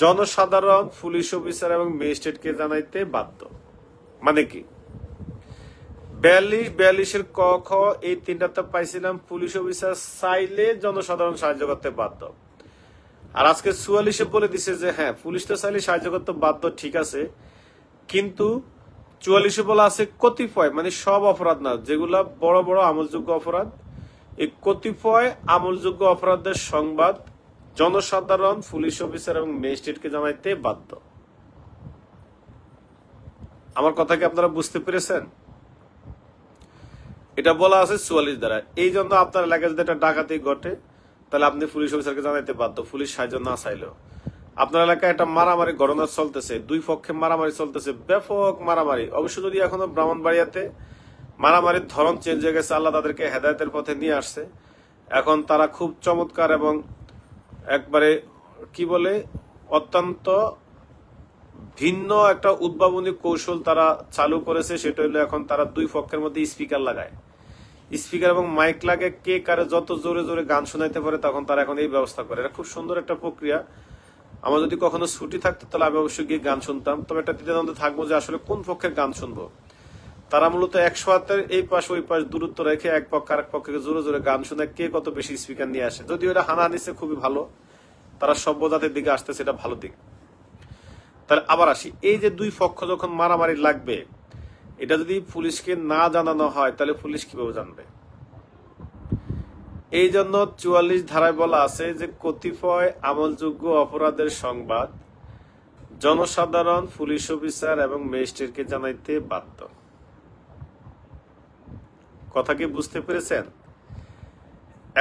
জনসাধারণ, পুলিশ অফিসার এবং ম্যাজিস্ট্রেটকে জানাইতে বাধ্য। মানে কি? 42-42-এর ক খ এই তিনটাতে পাইছিলাম পুলিশ অফিসার চাইলে জনসাধারণ সাহায্য করতে বাধ্য। আর আজকে 44-এ বলে দিছে যে হ্যাঁ, পুলিশ তো চাইলে সাহায্য করতে বাধ্য, ঠিক আছে, কিন্তু 44-এ বলা আছে কতিপয়, মানে সব অপরাধ না, যেগুলা বড় বড় আমলযোগ্য অপরাধ, এই কতিপয় আমলযোগ্য অপরাধের সংবাদ জনসাধারণ, পুলিশ অফিসার এবং ম্যাজিস্ট্রেটকে জানাইতে বাধ্য। আমার কথা কি আপনারা বুঝতে পেরেছেন? এটা বলা আছে 44 দ্বারা। এই জন্য আপনার এলাকায় যদি একটা ডাকাতি ঘটে, তাহলে আপনি পুলিশ অফিসারকে জানাইতে বাধ্য, পুলিশ সাহায্য না চাইলেও। আপনার এলাকায় একটা মারামারি ঘটনা চলতেছে, দুই পক্ষে মারামারি চলতেছে, ব্যাপক মারামারি। অবশ্য যদি এখনো ব্রাহ্মণবাড়িয়াতে মারামারির ধরন চেঞ্জ হয়ে গেছে, আল্লাহ তাদেরকে হেদায়েতের পথে নিয়ে আসছে। এখন তারা খুব চমৎকার এবং একবারে কি বলে অত্যন্ত ভিন্ন একটা উদ্ভাবনী কৌশল তারা চালু করেছে। সেটা হলো এখন তারা দুই পক্ষের মধ্যে স্পিকার লাগায়, স্পিকার এবং মাইক লাগে, কে কারে যত জোরে জোরে গান শোনাইতে পারে তখন তারা এখন এই ব্যবস্থা করে। এটা খুব সুন্দর একটা প্রক্রিয়া। আমার যদি কখনো ছুটি থাকতো তাহলে আমি অবশ্যই গিয়ে গান শুনতাম। তবে একটা দ্বিধাদ্বন্দ্বে থাকবো যে আসলে কোন পক্ষের গান শুনবো। তারা মূলত 100 হাতের এই পাশ ওই পাশ দূরত্ব রেখে এক পক্ষ আরেক পক্ষে জোরে জোরে গান শুনে কে কত বেশি স্পিকার নিয়ে আসে। যদিও এটা হানাহানিছে খুবই ভালো, তারা সভ্যতার দিকে আসতেছে, এটা ভালো দিক। তাহলে আবার আসি, এই যে দুই পক্ষ যখন মারামারি লাগবে, এটা যদি পুলিশকে না জানানো হয় তাহলে পুলিশ কিভাবে জানবে? এই জন্য 44 ধারায় বলা আছে যে কতিপয় আমলযোগ্য অপরাধের সংবাদ জনসাধারণ, পুলিশ অফিসার এবং ম্যাজিস্ট্রেটকে জানাইতে বাধ্য। কথা কি বুঝতে পেরেছেন?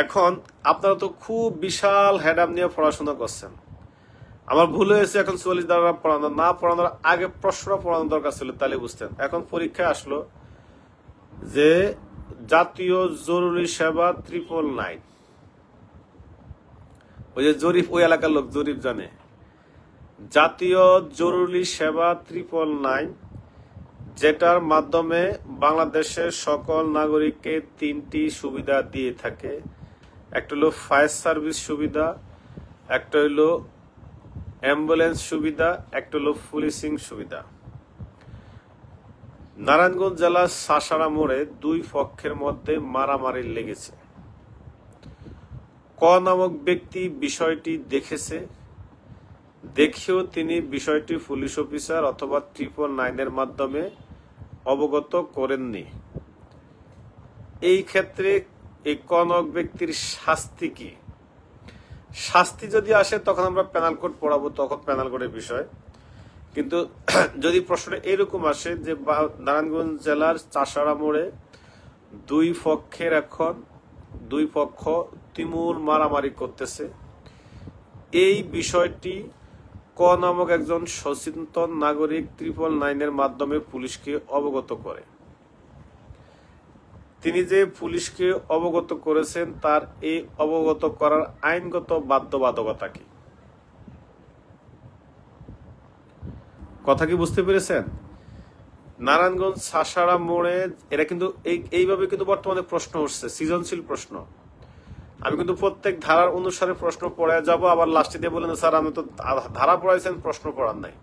এখন আপনারা তো খুব বিশাল হেডাম নিয়ে পড়াশোনা করছেন। আমার ভুল হয়েছে, এখন 44 ধারা পড়ানো না, পড়ানোর আগে প্রশ্ন পড়ানো দরকার ছিল, তাহলে বুঝতেন। এখন পরীক্ষায় আসলো যে জাতীয় জরুরি সেবা 999, ওই যে জরিপ, ওই এলাকার লোক জরিপ জানে, জাতীয় জরুরি সেবা 999, যেটার মাধ্যমে বাংলাদেশের সকল নাগরিককে 3টি সুবিধা দিয়ে থাকে। একটা হলো ফায়ার সার্ভিস সুবিধা, একটা হলো অ্যাম্বুলেন্স সুবিধা, একটা হলো পুলিশিং সুবিধা। নারায়ণগঞ্জ জেলার সাসারা মোড়ে দুই পক্ষের মধ্যে মারামারি লেগেছে। ক নামক ব্যক্তি বিষয়টি দেখেছে, দেখেও তিনি বিষয়টি পুলিশ অফিসার অথবা 999-এর মাধ্যমে অবগত করেননি। এই ক্ষেত্রে এই ক নামক ব্যক্তির শাস্তি কি? শাস্তি যদি আসে তখন আমরা পেনাল কোড পড়াবো, তখন পেনাল কোডের বিষয়। কিন্তু যদি প্রশ্নটা এরকম আসে যে নারায়ণগঞ্জ জেলার চাষাড়া মোড়ে দুই পক্ষ তুমুল মারামারি করতেছে, এই বিষয়টি ক নামক একজন সচেতন নাগরিক 999-এর মাধ্যমে পুলিশকে অবগত করে। তিনি যে পুলিশকে অবগত করেছেন তার এই অবগত করার আইনগত বাধ্যবাধকতা কি? কথা কি বুঝতে পেরেছেন? নারায়ণগঞ্জ সাসারা মোড়ে, এরা কিন্তু এইভাবে কিন্তু বর্তমানে প্রশ্ন উঠছে, সৃজনশীল প্রশ্ন। আমি কিন্তু প্রত্যেক ধারার অনুসারে প্রশ্ন পড়ে যাব, আবার লাস্টে দিয়ে বলেন স্যার আমি তো ধারা পড়াইছেন, প্রশ্ন পড়ার নাই।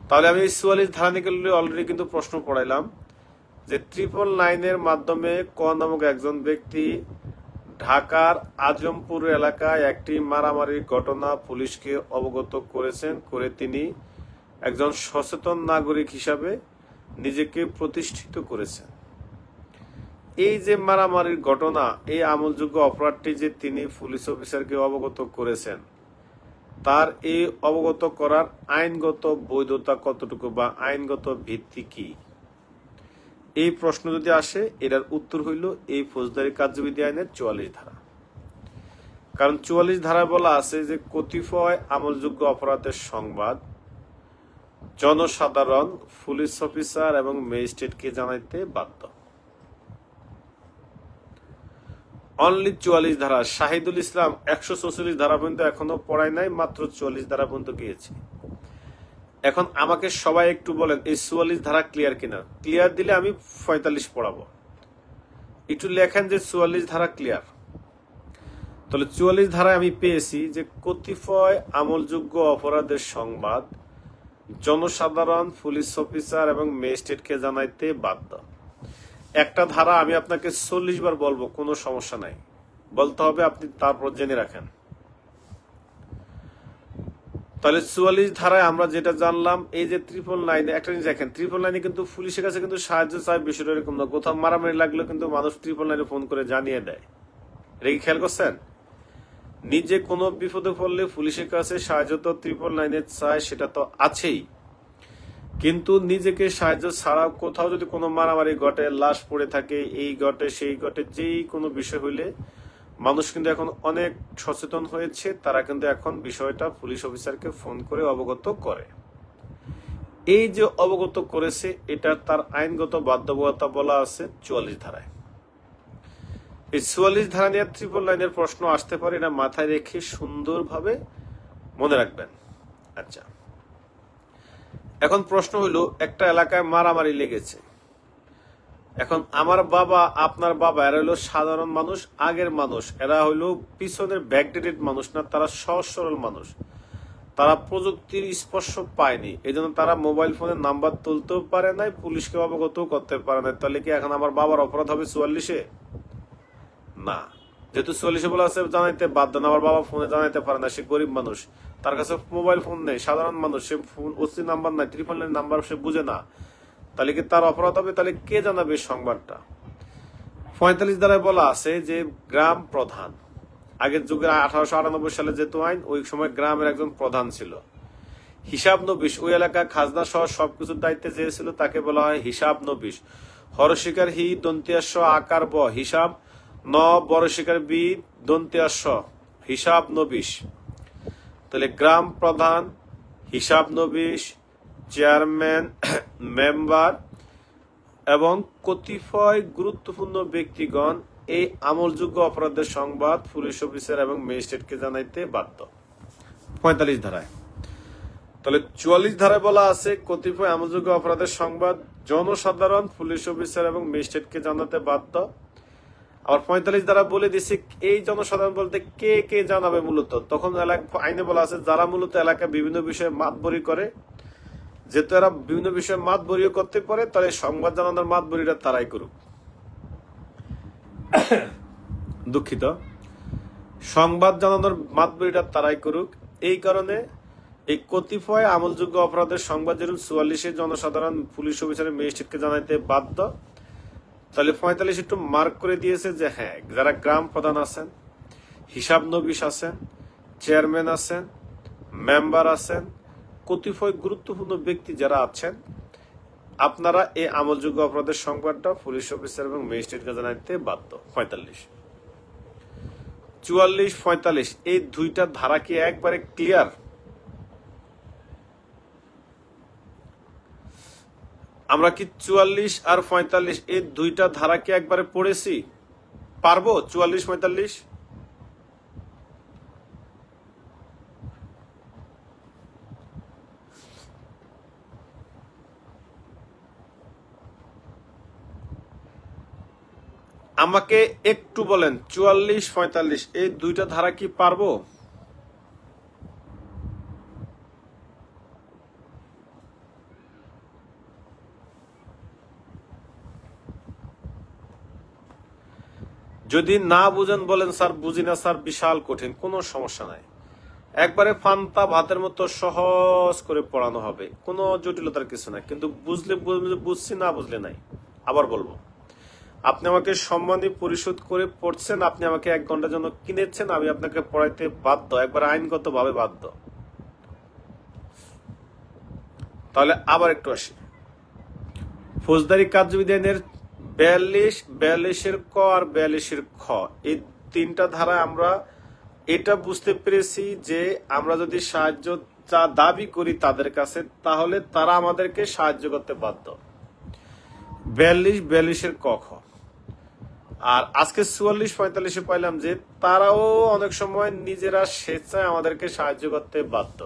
তাহলে আমি 44 ধারা নিয়ে অলরেডি কিন্তু প্রশ্ন পড়াইলাম যে 999-এর মাধ্যমে ক নামক একজন ব্যক্তি ঢাকার আজমপুর এলাকায় একটি মারামারির ঘটনা পুলিশকে অবগত করেছেন, করে তিনি একজন সচেতন নাগরিক হিসাবে নিজেকে প্রতিষ্ঠিত করেছেন। এই যে মারামারির ঘটনা, এই আমলযোগ্য অপরাধটি যে তিনি পুলিশ অফিসারকে অবগত করেছেন, তার এই অবগত করার আইনগত বৈধতা কতটুকু বা আইনগত ভিত্তি কি? এই প্রশ্ন যদি আসে, এটার উত্তর হইল এই ফৌজদারি কার্যবিধি আইনের 44 ধারা। কারণ 44 ধারায় বলা আছে যে কতিপয় আমলযোগ্য অপরাধের সংবাদ জনসাধারণ পুলিশ অফিসার এবং ম্যাজিস্ট্রেটকে জানাইতে বাধ্য। অনলি 44 ধারা। শাহিদুল ইসলাম 144 ধারা পর্যন্ত এখনো পড়ায় নাই, মাত্র 44 ধারা পর্যন্ত গিয়েছে। এখন আমাকে সবাই একটু বলেন এই 44 ধারা ক্লিয়ার কিনা? ক্লিয়ার দিলে আমি 45 পড়াবো। একটু লেখেন যে 44 ধারা ক্লিয়ার। তাহলে 44 ধারায় আমি পেয়েছি যে কতিপয় আমলযোগ্য অপরাধের সংবাদ জনসাধারণ পুলিশ অফিসার এবং ম্যাজিস্ট্রেটকে জানাইতে বাধ্য। একটা ধারা আমি আপনাকে 40 বার বলবো, কোনো সমস্যা নাই, বলতে হবে, আপনি তারপর জেনে রাখেন। তাহলে 44 ধারায় আমরা যেটা জানলাম, এই যে 999, একটা জিনিস দেখেন, 999 কিন্তু পুলিশের কাছে কিন্তু সাহায্য চায়, বিষয়টা এরকম না। কোথাও মারামারি লাগলে কিন্তু মানুষ 999 ফোন করে জানিয়ে দেয়। এটা কি খেয়াল করছেন? নিজে কোনো বিপদে পড়লে পুলিশের কাছে সাহায্য তো 999 চায়, সেটা তো আছেই, কিন্তু নিজেকে সাহায্য ছাড়াও কোথাও যদি কোনো মারামারি ঘটে, লাশ পড়ে থাকে, এই ঘটে সেই ঘটে, যেই কোনো বিষয় হইলে মানুষ কিন্তু এখন অনেক সচেতন হয়েছে, তারা কিন্তু এখন বিষয়টা পুলিশ অফিসারকে ফোন করে অবগত করে। এই যে অবগত করেছে, এটা তার আইনগত বাধ্যবাধকতা বলা আছে 44 ধারায়। এই 44 ধারা নিয়ে 999-এর প্রশ্ন আসতে পারে, এটা মাথায় রেখে সুন্দরভাবে মনে রাখবেন। আচ্ছা, এখন প্রশ্ন হইলো, একটা এলাকায় মারামারি লেগেছে। এখন আমার বাবা, আপনার বাবা, এরা হইলো সাধারণ মানুষ, আগের মানুষ, এরা হইলো পিছনের ব্যাকডেটেড মানুষ না, তারা সহজ সরল মানুষ, তারা প্রযুক্তির স্পর্শ পায়নি, এই জন্য তারা মোবাইল ফোনের নাম্বার তুলতেও পারে নাই, পুলিশকে অবগত করতে পারে নাই। তাহলে কি এখন আমার বাবার অপরাধ হবে 44-এ? না, যেহেতু 44-এ বলা আছে জানাইতে বাধ্য না, আমার বাবা ফোনে জানাইতে পারে না, সে গরিব মানুষ, তার কাছে মোবাইল ফোন নেই, সাধারণ মানুষ, সে ফোন ওসি নাম্বার নাই, 999 নাম্বার সে বুঝে না, তাহলে কি তার অপরাধ হবে? তাহলে কে জানাবে সংবাদটা? 45 ধারায় বলা আছে যে গ্রাম প্রধান, আগের যুগে 1898 সালে যেহেতু আইন, ওই সময় গ্রামের একজন প্রধান ছিল, হিসাব নবিশ, ওই এলাকা খাজনা সহ সবকিছুর দায়িত্বে চেয়েছিল, তাকে বলা হয় হিসাব নবিশ। হরশিকার হি দন্তিয়াস আকার ব, হিসাব ন, বড়শিকার বি দন্তিয়াস, হিসাব নবিশ। তাহলে গ্রাম প্রধান, হিসাব নবিশ, চেয়ারম্যান, মেম্বার এবং কতিপয় গুরুত্বপূর্ণ ব্যক্তিগণ এই আমলযোগ্য অপরাধের সংবাদ পুলিশ অফিসার এবং ম্যাজিস্ট্রেটকে জানাইতে বাধ্য 45 ধারায়। তাহলে 44 ধারায় বলা আছে কতিপয় আমলযোগ্য অপরাধের সংবাদ জনসাধারণ পুলিশ অফিসার এবং ম্যাজিস্ট্রেটকে জানাতে বাধ্য। আবার 45 ধারা বলে দিছে এই জনসাধারণ বলতে কে কে জানাবে মূলত, তখন আইনে বলা আছে যারা মূলত এলাকায় বিভিন্ন বিষয়ে মাতবরি করে, যেহেতু এরা বিভিন্ন বিষয়ে মাতবরিও করতে পারে, তাহলে সংবাদ জানানোর মাতবরিটা তারাই করুক। দুঃখিত, সংবাদ জানানোর মাতবরিটা তারাই করুক। এই কারণে এই কতিপয় আমলযোগ্য অপরাধের সংবাদ যেরকম 44-এ জনসাধারণ পুলিশ অফিসারের ম্যাজিস্ট্রেটকে জানাইতে বাধ্য, তাহলে 45 একটু মার্ক করে দিয়েছে যে হ্যাঁ, যারা গ্রাম প্রধান আছেন, হিসাব নবিশ আছেন, চেয়ারম্যান আছেন, মেম্বার আছেন, কতিপয় গুরুত্বপূর্ণ ব্যক্তি যারা আছেন, আপনারা এই আমলযোগ্য অপরাধের সংবাদটা পুলিশ অফিসার এবং ম্যাজিস্ট্রেটকে জানাইতে বাধ্য। 45, 44, 45 এই দুইটা ধারা কি একবারে ক্লিয়ার? আমরা কি 44 আর 45 এই দুইটা ধারা কি একবারে পড়েছি? পারবো 44, 45? আমাকে একটু বলেন 44-45 এই দুইটা ধারা কি পারবো? যদি না বুঝেন বলেন স্যার বুঝি না স্যার, বিশাল কঠিন, কোনো সমস্যা নাই, একবারে ফান্তা ভাতের মতো সহজ করে পড়ানো হবে, কোনো জটিলতার কিছু নাই। কিন্তু বুঝলে বুঝছি, না বুঝলে নাই। আবার বলবো, আপনি আমাকে সম্মানী পরিশোধ করে পড়ছেন, আপনি আমাকে 1 ঘন্টার জন্য কিনেছেন, আমি আপনাকে পড়াইতে বাধ্য, একবার আইনগত ভাবে বাধ্য। তাহলে আবার একটু আসি, ফৌজদারি কার্যবিধানের 42-এর ক আর 42-এর খ, এই 3টা ধারা আমরা এটা বুঝতে পেরেছি যে আমরা যদি সাহায্য দাবি করি তাদের কাছে, তাহলে তারা আমাদেরকে সাহায্য করতে বাধ্য। 42-এর ক খ। আর আজকে 44-45-এ পাইলাম যে তারাও অনেক সময় নিজেরা স্বেচ্ছায় আমাদেরকে সাহায্য করতে বাধ্য।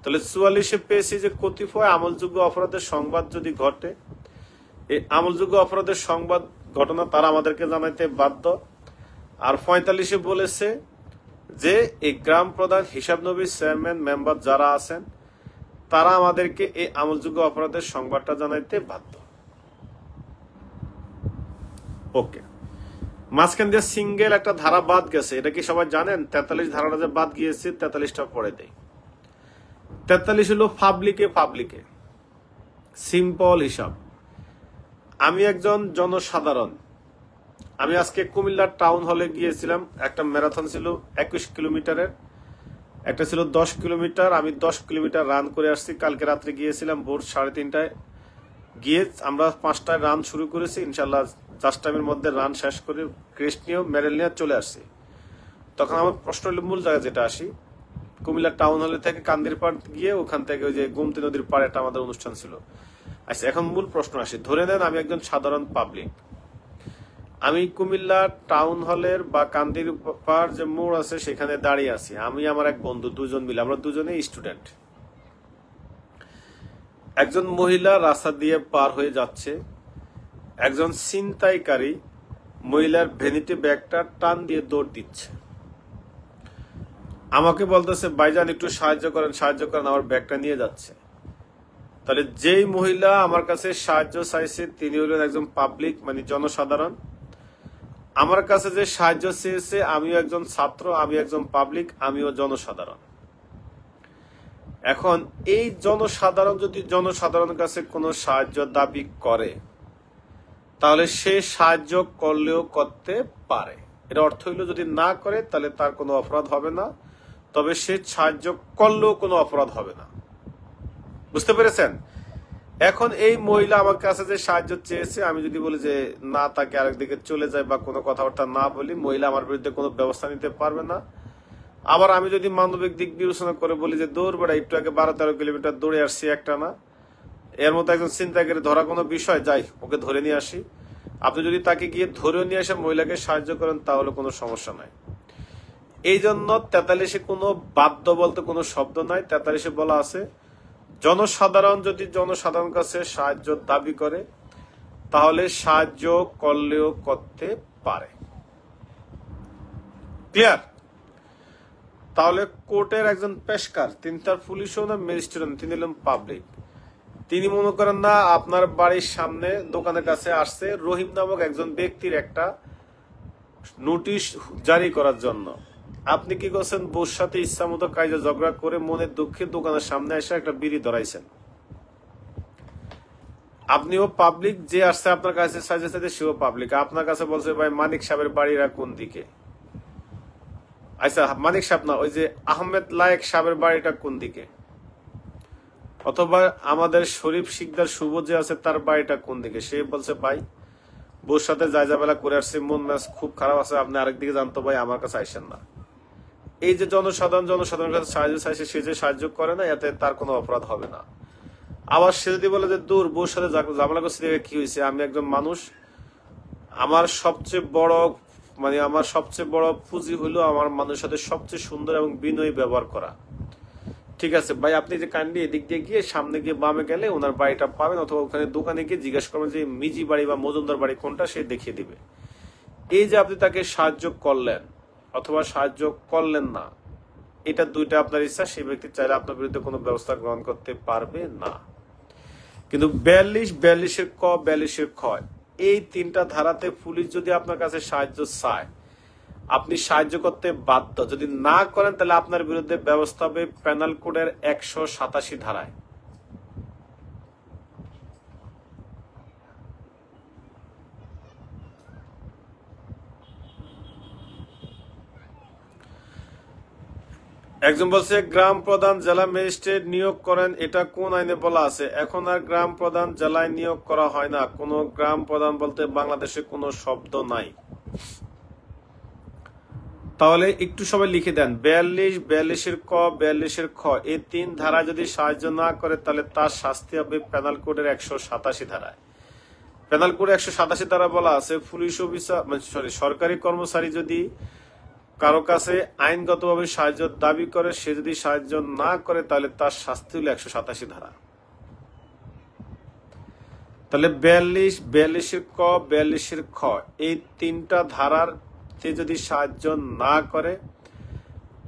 তাহলে 44-এ পেয়েছি যে কতিপয় আমলযোগ্য অপরাধের সংবাদ যদি ঘটে, এই আমলযোগ্য অপরাধের সংবাদ ঘটনা তারা আমাদেরকে জানাইতে বাধ্য। আর 45-এ বলেছে যে এই গ্রাম প্রধান, হিসাব নবী, চেয়ারম্যান, মেম্বার যারা আছেন তারা আমাদেরকে এই আমলযোগ্য অপরাধের সংবাদটা জানাইতে বাধ্য। ওকে, মাঝখান দিয়ে সিঙ্গেল একটা ধারা বাদ গেছে, এটা কি সবাই জানেন? 43 ধারাটা যে বাদ গিয়েছে, 43টা পড়ে দেয়। 43 হলো পাবলিকে সিম্পল হিসাব। আমি একজন জনসাধারণ, আমি আজকে কুমিল্লার টাউন হলে গিয়েছিলাম, একটা ম্যারাথন ছিল 21 কিলোমিটারের, একটা ছিল 10 কিলোমিটার, আমি 10 কিলোমিটার রান করে আসছি। কালকে রাত্রে গিয়েছিলাম ভোর 3:30টায়, গিয়ে আমরা 5টায় রান শুরু করেছি, ইনশাল্লাহ জাস্ট টাইমের মধ্যে রান শেষ করে ক্রেস্ট নিয়ে মেডেল নিয়ে চলে আসছি। তখন আমার প্রশ্ন হলো, মূল জায়গায় যেটা আসি, কুমিল্লা টাউন হলে থেকে কান্দির পাড় গিয়ে ওখান থেকে ওই যে গোমতী নদীর পাড়ে একটা আমাদের অনুষ্ঠান ছিল। আচ্ছা, এখন মূল প্রশ্ন আসি, ধরে নেন আমি একজন সাধারণ পাবলিক, আমি কুমিল্লা টাউন হলের বা কান্দির পাড় যে মোড় আছে সেখানে দাঁড়িয়ে আছি, আমি আমার এক বন্ধু, দুজন মিলে, আমরা দুজনেই স্টুডেন্ট। একজন মহিলা রাস্তা দিয়ে পার হয়ে যাচ্ছে, একজন ছিনতাইকারী মহিলার ভ্যানিটি ব্যাগটা টান দিয়ে দৌড় দিচ্ছে, আমাকে বলতেছে ভাইজান একটু সাহায্য করেন, আমার ব্যাগটা নিয়ে যাচ্ছে। তাহলে যেই মহিলা আমার কাছে সাহায্য চাইছে তিনি হলেন একজন পাবলিক, মানে জনসাধারণ। আমার কাছে যে সাহায্য চেয়েছে, আমিও একজন ছাত্র, আমি একজন পাবলিক, আমিও জনসাধারণ। এখন এই জনসাধারণ যদি জনসাধারণের কাছে কোনো সাহায্য দাবি করে, তাহলে সে সাহায্য করলেও করতে পারে। এর অর্থ হইল যদি না করে তাহলে তার কোনো অপরাধ হবে না, তবে সে সাহায্য করলেও কোনো অপরাধ হবে না। বুঝতে পেরেছেন? এখন এই মহিলা আমার কাছে যে সাহায্য চেয়েছে, আমি যদি বলি যে না, তাকে আরেকদিকে চলে যায় বা কোনো কথাবার্তা না বলি, মহিলা আমার বিরুদ্ধে কোনো ব্যবস্থা নিতে পারবে না। আবার আমি যদি মানবিক দিক বিবেচনা করে বলি যে দৌড় বেড়া, একটু আগে 12-13 কিলোমিটার দৌড়ে আসছি একটা না, এর মতো একজন ছিনতাইকারী ধরা কোনো বিষয়, যাই ওকে ধরে নিয়ে আসি। আপনি যদি তাকে গিয়ে ধরে নিয়ে এসে মহিলাকে সাহায্য করেন তাহলে কোনো সমস্যা নাই। এই জন্য 43-এ কোনো বাধ্য বলতে কোনো শব্দ নাই। 43-এ বলা আছে জনসাধারণ যদি জনসাধারণ কাছে সাহায্য দাবি করে তাহলে সাহায্য করলেও করতে পারে। ক্লিয়ার? তাহলে কোর্টের একজন পেশকার, তিনি তার পুলিশও না, ম্যাজিস্ট্রেট, তিনি হলেন পাবলিক। তিনি মনে করেন না আপনার বাড়ির সামনে দোকানের কাছে আসছে রহিম নামক একজন ব্যক্তির একটা নোটিশ জারি করার জন্য, আপনি কি করছেন? বউর সাথে ইচ্ছা মতো কাজে ঝগড়া করে মনের দুঃখে দোকানের সামনে এসে একটা বিড়ি ধরাইছেন। আপনিও পাবলিক, যে আসছে আপনার কাছে সাজে সাজে সেও পাবলিক। আপনার কাছে বলছে ভাই মানিক সাহেবের বাড়িরা কোন দিকে? আচ্ছা, মানিক সাহেব না, ওই যে আহমেদ লায়েক সাহেবের বাড়িটা কোন দিকে? অথবা আমাদের শরীফ শিকদার শুভ যে আছে তার বাড়িটা কোন দিকে? সে বলছে ভাই বউর সাথে যাই যাবেলা করে আসছে, মন ম্যাচ খুব খারাপ আছে, আপনি আরেকদিকে জানতো ভাই, আমার কাছে আইসেন না। এই যে জনসাধারণের কাছে সাহায্য চাইছে, সে যে সাহায্য করে না, এতে তার কোনো অপরাধ হবে না। আবার সে যদি বলে যে দূর, বউর সাথে ঝামেলা করছে কি হয়েছে, আমি একজন মানুষ, আমার সবচেয়ে বড় পুঁজি হলো আমার মানুষের সাথে সবচেয়ে সুন্দর এবং বিনয়ী ব্যবহার করা। ঠিক আছে ভাই, আপনি যে কাইন্ডলি এদিক দিয়ে গিয়ে সামনে গিয়ে বামে গেলে ওনার বাড়িটা পাবেন, অথবা ওখানে দোকানে গিয়ে জিজ্ঞাসা করবেন যে মিজি বাড়ি বা মজুমদার বাড়ি কোনটা, সে দেখিয়ে দিবে। এই যে আপনি তাকে সাহায্য করলেন অথবা সাহায্য করলেন না, এটা দুইটা আপনার ইচ্ছা, সেই ব্যক্তি চাইলে আপনার বিরুদ্ধে কোনো ব্যবস্থা গ্রহণ করতে পারবে না। কিন্তু 42, 42-এর ক, 42-এর খ, এই তিনটা ধারাতে পুলিশ যদি আপনার কাছে সাহায্য চায়, আপনি সাহায্য করতে বাধ্য। যদি না করেন তাহলে আপনার বিরুদ্ধে ব্যবস্থা হবে পেনাল কোডের 187 ধারায়। একজন বলছে গ্রাম প্রধান জেলা ম্যাজিস্ট্রেট নিয়োগ করেন, এটা কোন আইনে বলা আছে? এখন আর গ্রাম প্রধান জেলায় নিয়োগ করা হয় না। কোন গ্রাম প্রধান বলতে বাংলাদেশে কোনো শব্দ নাই। তাহলে একটু সবাই লিখে দেন 42, 42-এর ক, 42-এর খ, এই তিন ধারা যদি সাহায্য না করে তাহলে তার শাস্তি হবে পেনাল কোডের 187 ধারায়। পেনাল কোড 187 ধারা বলা আছে পুলিশ অফিসার সরকারি কর্মচারী যদি কারো কাছে আইনগতভাবে সাহায্য দাবি করে, সে যদি সাহায্য না করে তাহলে তার শাস্তি হলো 187 ধারা। তাহলে 42, 42-এর ক, 42-এর খ, এই তিনটা ধারার যদি সাহায্য না করে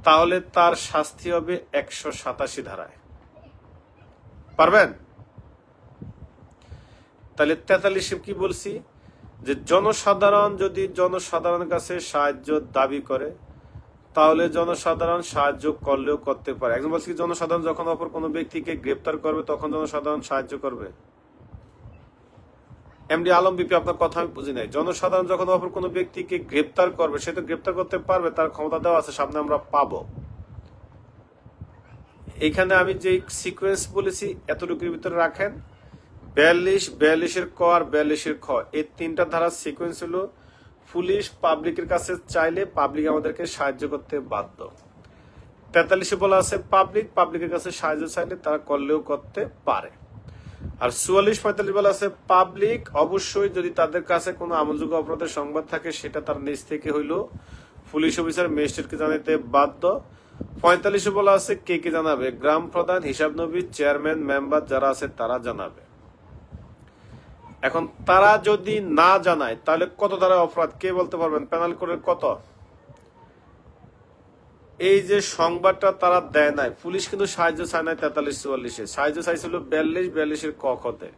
তাহলে তার শাস্তি হবে 187 ধারায়। পারবেন? তাহলে 43 কি বলছি, যে জনসাধারণ যদি জনসাধারণের কাছে সাহায্য দাবি করে তাহলে জনসাধারণ সাহায্য করলেও করতে পারে। একজন বলছি জনসাধারণ যখন অপর কোনো ব্যক্তিকে গ্রেপ্তার করবে তখন জনসাধারণ সাহায্য করবে। এমডি আলম বিপি, আপনার কথা আমি বুঝি নাই। জনসাধারণ যখন অপর কোনো ব্যক্তিকে গ্রেপ্তার করবে, সে তো গ্রেপ্তার করতে পারবে, তার ক্ষমতা দেওয়া আছে, সামনে আমরা পাবো। এখানে আমি যে সিকোয়েন্স বলেছি এতটুকুর ভিতরে রাখেন। 42, 42-এর ক আর 42-এর খ, এই তিনটা ধারার সিকোয়েন্স হলো পুলিশ পাবলিকের কাছে চাইলে পাবলিক আমাদেরকে সাহায্য করতে বাধ্য। 43-এ বলা আছে পাবলিকের কাছে সাহায্য চাইলে তারা করলেও করতে পারে। আর 44, 45 বলা আছে পাবলিক অবশ্যই যদি তাদের কাছে কোনো আমলযোগ্য অপরাধের সংবাদ থাকে সেটা তার নিজ থেকে হইলো পুলিশ অফিসার ম্যাজিস্ট্রেটকে জানাতে বাধ্য। 45-এ বলা আছে কে কে জানাবে? গ্রাম প্রধান, হিসাব নবী, চেয়ারম্যান, মেম্বার যারা আছে তারা জানাবে। এখন তারা যদি না জানায় তাহলে কত ধারা অপরাধ কে বলতে পারবেন? পেনাল কোডের কত? এই যে সংবাদটা তারা দেয় নাই, পুলিশ কিন্তু সাহায্য চায় নাই 43, 44-এ, সাহায্য চাইছিল 42, 42-এর ক খতে।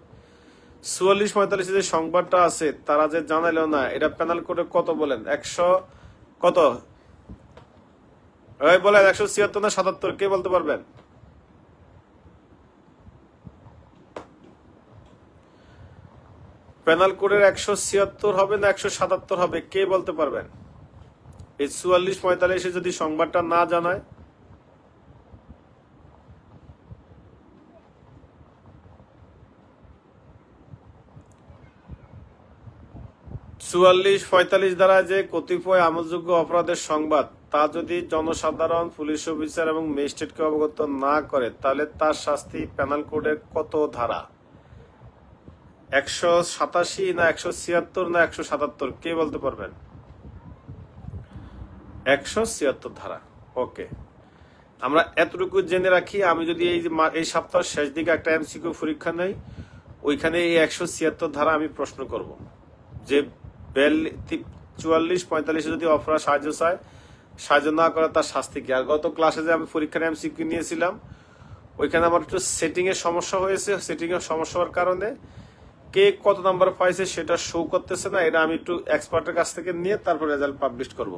44, 45-এ যে সংবাদটা আছে তারা যে জানাইলো না, এটা পেনাল কোডে কত বলেন? 100 কত বলেন? 176 না 77? কে বলতে পারবেন? পেনাল কোডের 176 হবে না 177 হবে? কে বলতে পারবেন? এই 44, 45-এ যদি সংবাদটা না জানায়, চুয়াল্লিশ 45 দ্বারা যে কতিপয় আমলযোগ্য অপরাধের সংবাদ তা যদি জনসাধারণ, পুলিশ অফিসার এবং ম্যাজিস্ট্রেটকে অবগত না করে তাহলে তার শাস্তি পেনাল কোডের কত ধারা? 187 না 176 না 177? কে বলতে পারবেন? 176 ধারা। ওকে, আমরা এতটুকু জেনে রাখি। আমি যদি এই সপ্তাহের শেষ দিকে একটা এমসিকিউ পরীক্ষা নেই, ওইখানে এই 176 ধারা আমি প্রশ্ন করব যে 44, 45-এ যদি অপরাধ সাহায্য চায়, সাহায্য না করে তার শাস্তি কি। আর গত ক্লাসে যে আমি পরীক্ষার এমসিকিউ নিয়েছিলাম ওইখানে আমার একটু সেটিং এর সমস্যা হয়েছে। সেটিং এর সমস্যা হওয়ার কারণে কে কত নাম্বার পাইছে সেটা শো করতেছে না। এটা আমি একটু এক্সপার্টের কাছ থেকে নিয়ে তারপর রেজাল্ট পাবলিশ করব।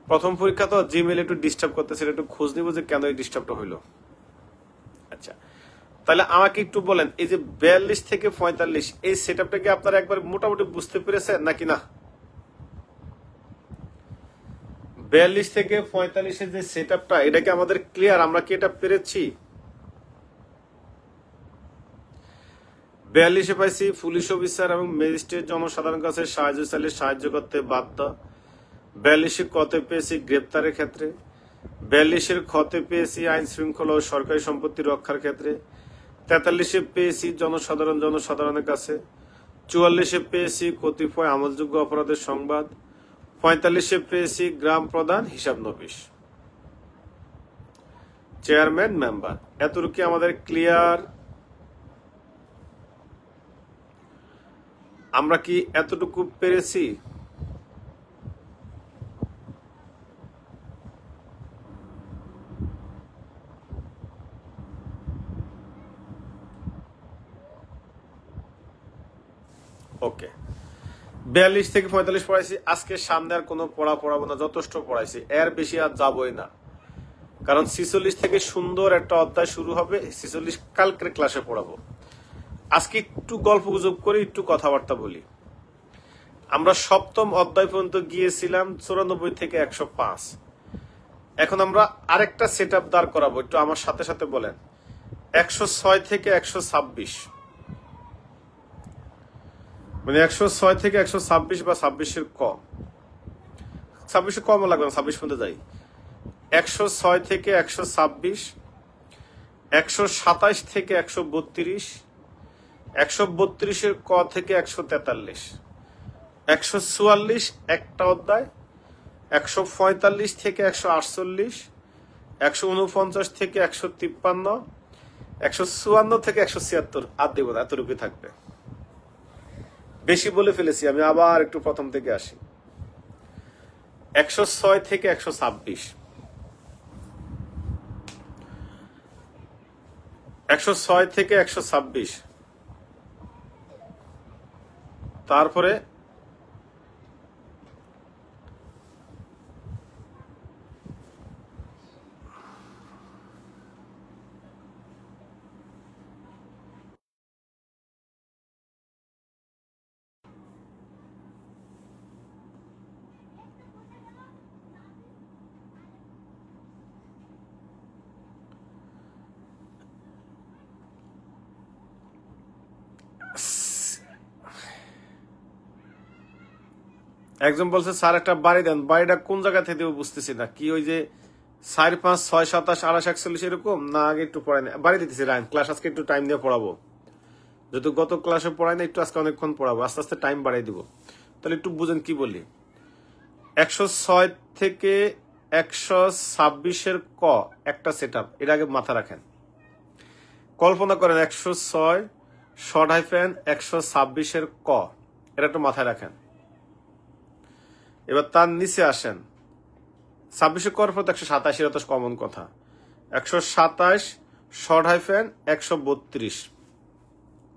প্রথম পরীক্ষা তো জিমেল একটু ডিস্টার্ব করতেছে, একটু খোঁজ নিব যে কেন এই ডিস্টার্বটা হইলো। আচ্ছা, তাহলে আমাকে একটু বলেন এই যে 42 থেকে 45 এই সেটআপটা কি আপনারা একবার মোটামুটি বুঝতে পেরেছেন নাকি না? 42 থেকে 45-এর যে সেটআপটা, এটা কি আমাদের ক্লিয়ার? আমরা কি এটা পেরেছি? 42-এ পাইছি পুলিশ অফিসার এবং ম্যাজিস্ট্রেট জনসাধারণের কাছে সাহায্য চাইলে সাহায্য করতে বাধ্য। 42-এ কতে পেয়েছি গ্রেপ্তারের ক্ষেত্রে। 42-এর খতে পেয়েছি আইন শৃঙ্খলা ও সরকারি সম্পত্তি রক্ষার ক্ষেত্রে। 43-এ পেয়েছি জনসাধারণের কাছে। 44-এ পেয়েছি কতিপয় আমলযোগ্য অপরাধের সংবাদ। 45-এ পেয়েছি গ্রাম প্রধান, হিসাব নবিশ। Chairman member. এতটুকু আমাদের ক্লিয়ার? আমরা কি এতটুকু পেরেছি? ওকে, 42 থেকে 45 পড়াইছি আজকে। সামনে আর কোনো পড়াবো না, যথেষ্ট পড়াইছি, এর বেশি আর যাবই না। কারণ 46 থেকে সুন্দর একটা অধ্যায় শুরু হবে। 46 কালকের ক্লাসে পড়াবো। আজকে একটু গল্প গুজব করে একটু কথাবার্তা বলি। আমরা সপ্তম অধ্যায় পর্যন্ত গিয়েছিলাম 94 থেকে 105। এখন আমরা আরেকটা সেট আপ দাঁড় করাবো, একটু আমার সাথে সাথে বলেন। 106 থেকে 126, মানে 106 থেকে 126 বা 26-এর ক, 26-এর কম লাগবে না, 26 পর্যন্ত যাই। 106 থেকে 126, 127 থেকে 132, 132-এর ক থেকে 143, 144 একটা অধ্যায়, 145 থেকে 148, 149 থেকে 153, 154 থেকে 176। আর দেব না, এতটুকু থাকবে। বেশি বলে ফেলেছি আমি, আবার একটু প্রথম থেকে আসি। 106 থেকে 126, 106 থেকে 126, তারপরে একজন বলছে স্যার একটা বাড়ি দেন। বাড়িটা কোন জায়গা থেকে দেবো বুঝতেছি না। কি ওই যে 4, 5, 6, 27, 28, 41 এরকম না? আগে একটু পড়াই না, বাড়ি দিতেছি রাইন ক্লাস। আজকে একটু টাইম দিয়ে পড়াবো, যেহেতু গত ক্লাসে পড়াই না, একটু আজকে অনেকক্ষণ পড়াবো, আস্তে আস্তে টাইম বাড়াই দিব। তাহলে একটু বুঝেন কি বলি। 106 থেকে 126-এর ক একটা সেট আপ, এর আগে মাথা রাখেন। কল্পনা করেন 106 শর্ট হাইফেন 126-এর ক, এটা একটু মাথায় রাখেন। এবার তার নিচে আসেন, 26-এর কর পর 127, এটা তো কমন কথা। 127 শর্ট হাইফেন 132,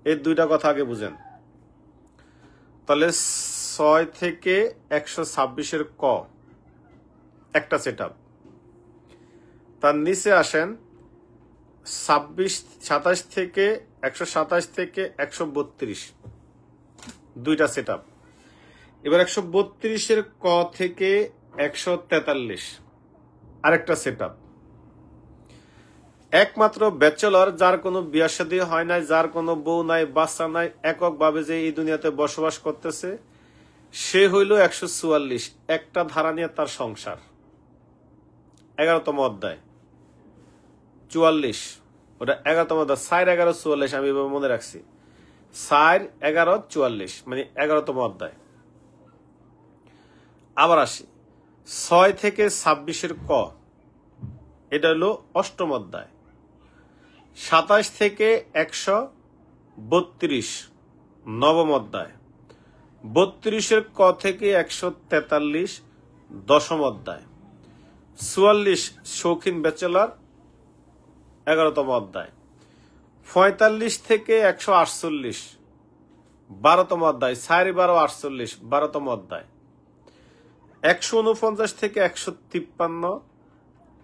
এই দুইটা কথা আগে বুঝেন। তাহলে 6 থেকে 126-এর ক একটা সেট আপ। তার নিচে আসেন 27 থেকে 127 থেকে 132, দুইটা সেট আপ। এবার 132-এর ক থেকে 143 আরেকটা সেট আপ। একমাত্র ব্যাচেলর, যার কোনো বিয়ে শাদী হয় নাই, যার কোনো বউ নাই, বাচ্চা নাই, এককভাবে যে এই দুনিয়াতে বসবাস করতেছে, সে হইল 144, একটা ধারা নিয়ে তার সংসার। 11তম অধ্যায় 44, ওটা 11তম অধ্যায়। 4, 11, 44 আমি এভাবে মনে রাখছি। 4, 11, 44 মানে 11তম অধ্যায়। আবার আসি 6 থেকে 26-এর ক, এটা হলো 8ম অধ্যায়। 27 থেকে 132 9ম অধ্যায়। 32-এর ক থেকে 143 10ম অধ্যায়। 44 শৌখিন ব্যাচেলর 11তম অধ্যায়। 45 থেকে 148 12তম অধ্যায়। 4, 12, 48 12তম অধ্যায়। 149 থেকে 153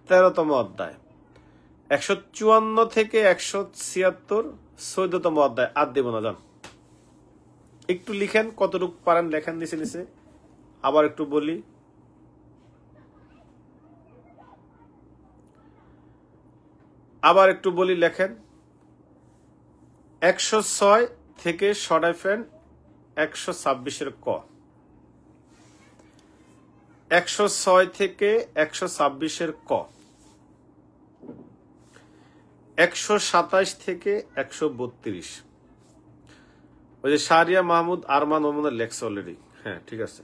13তম অধ্যায়। 154 থেকে 176 14তম অধ্যায়। আর দেব না, যান একটু লিখেন, কতটুকু পারেন লেখেন নিচে নিচে। আবার একটু বলি, লেখেন। 106 থেকে শর্ট হাইফেন 126-এর ক, 106 থেকে 126-এর ক, 127 থেকে 132। ওই যে শাহরিয়া মাহমুদ আরমান ওমনের লেখছে অলরেডি। হ্যাঁ ঠিক আছে।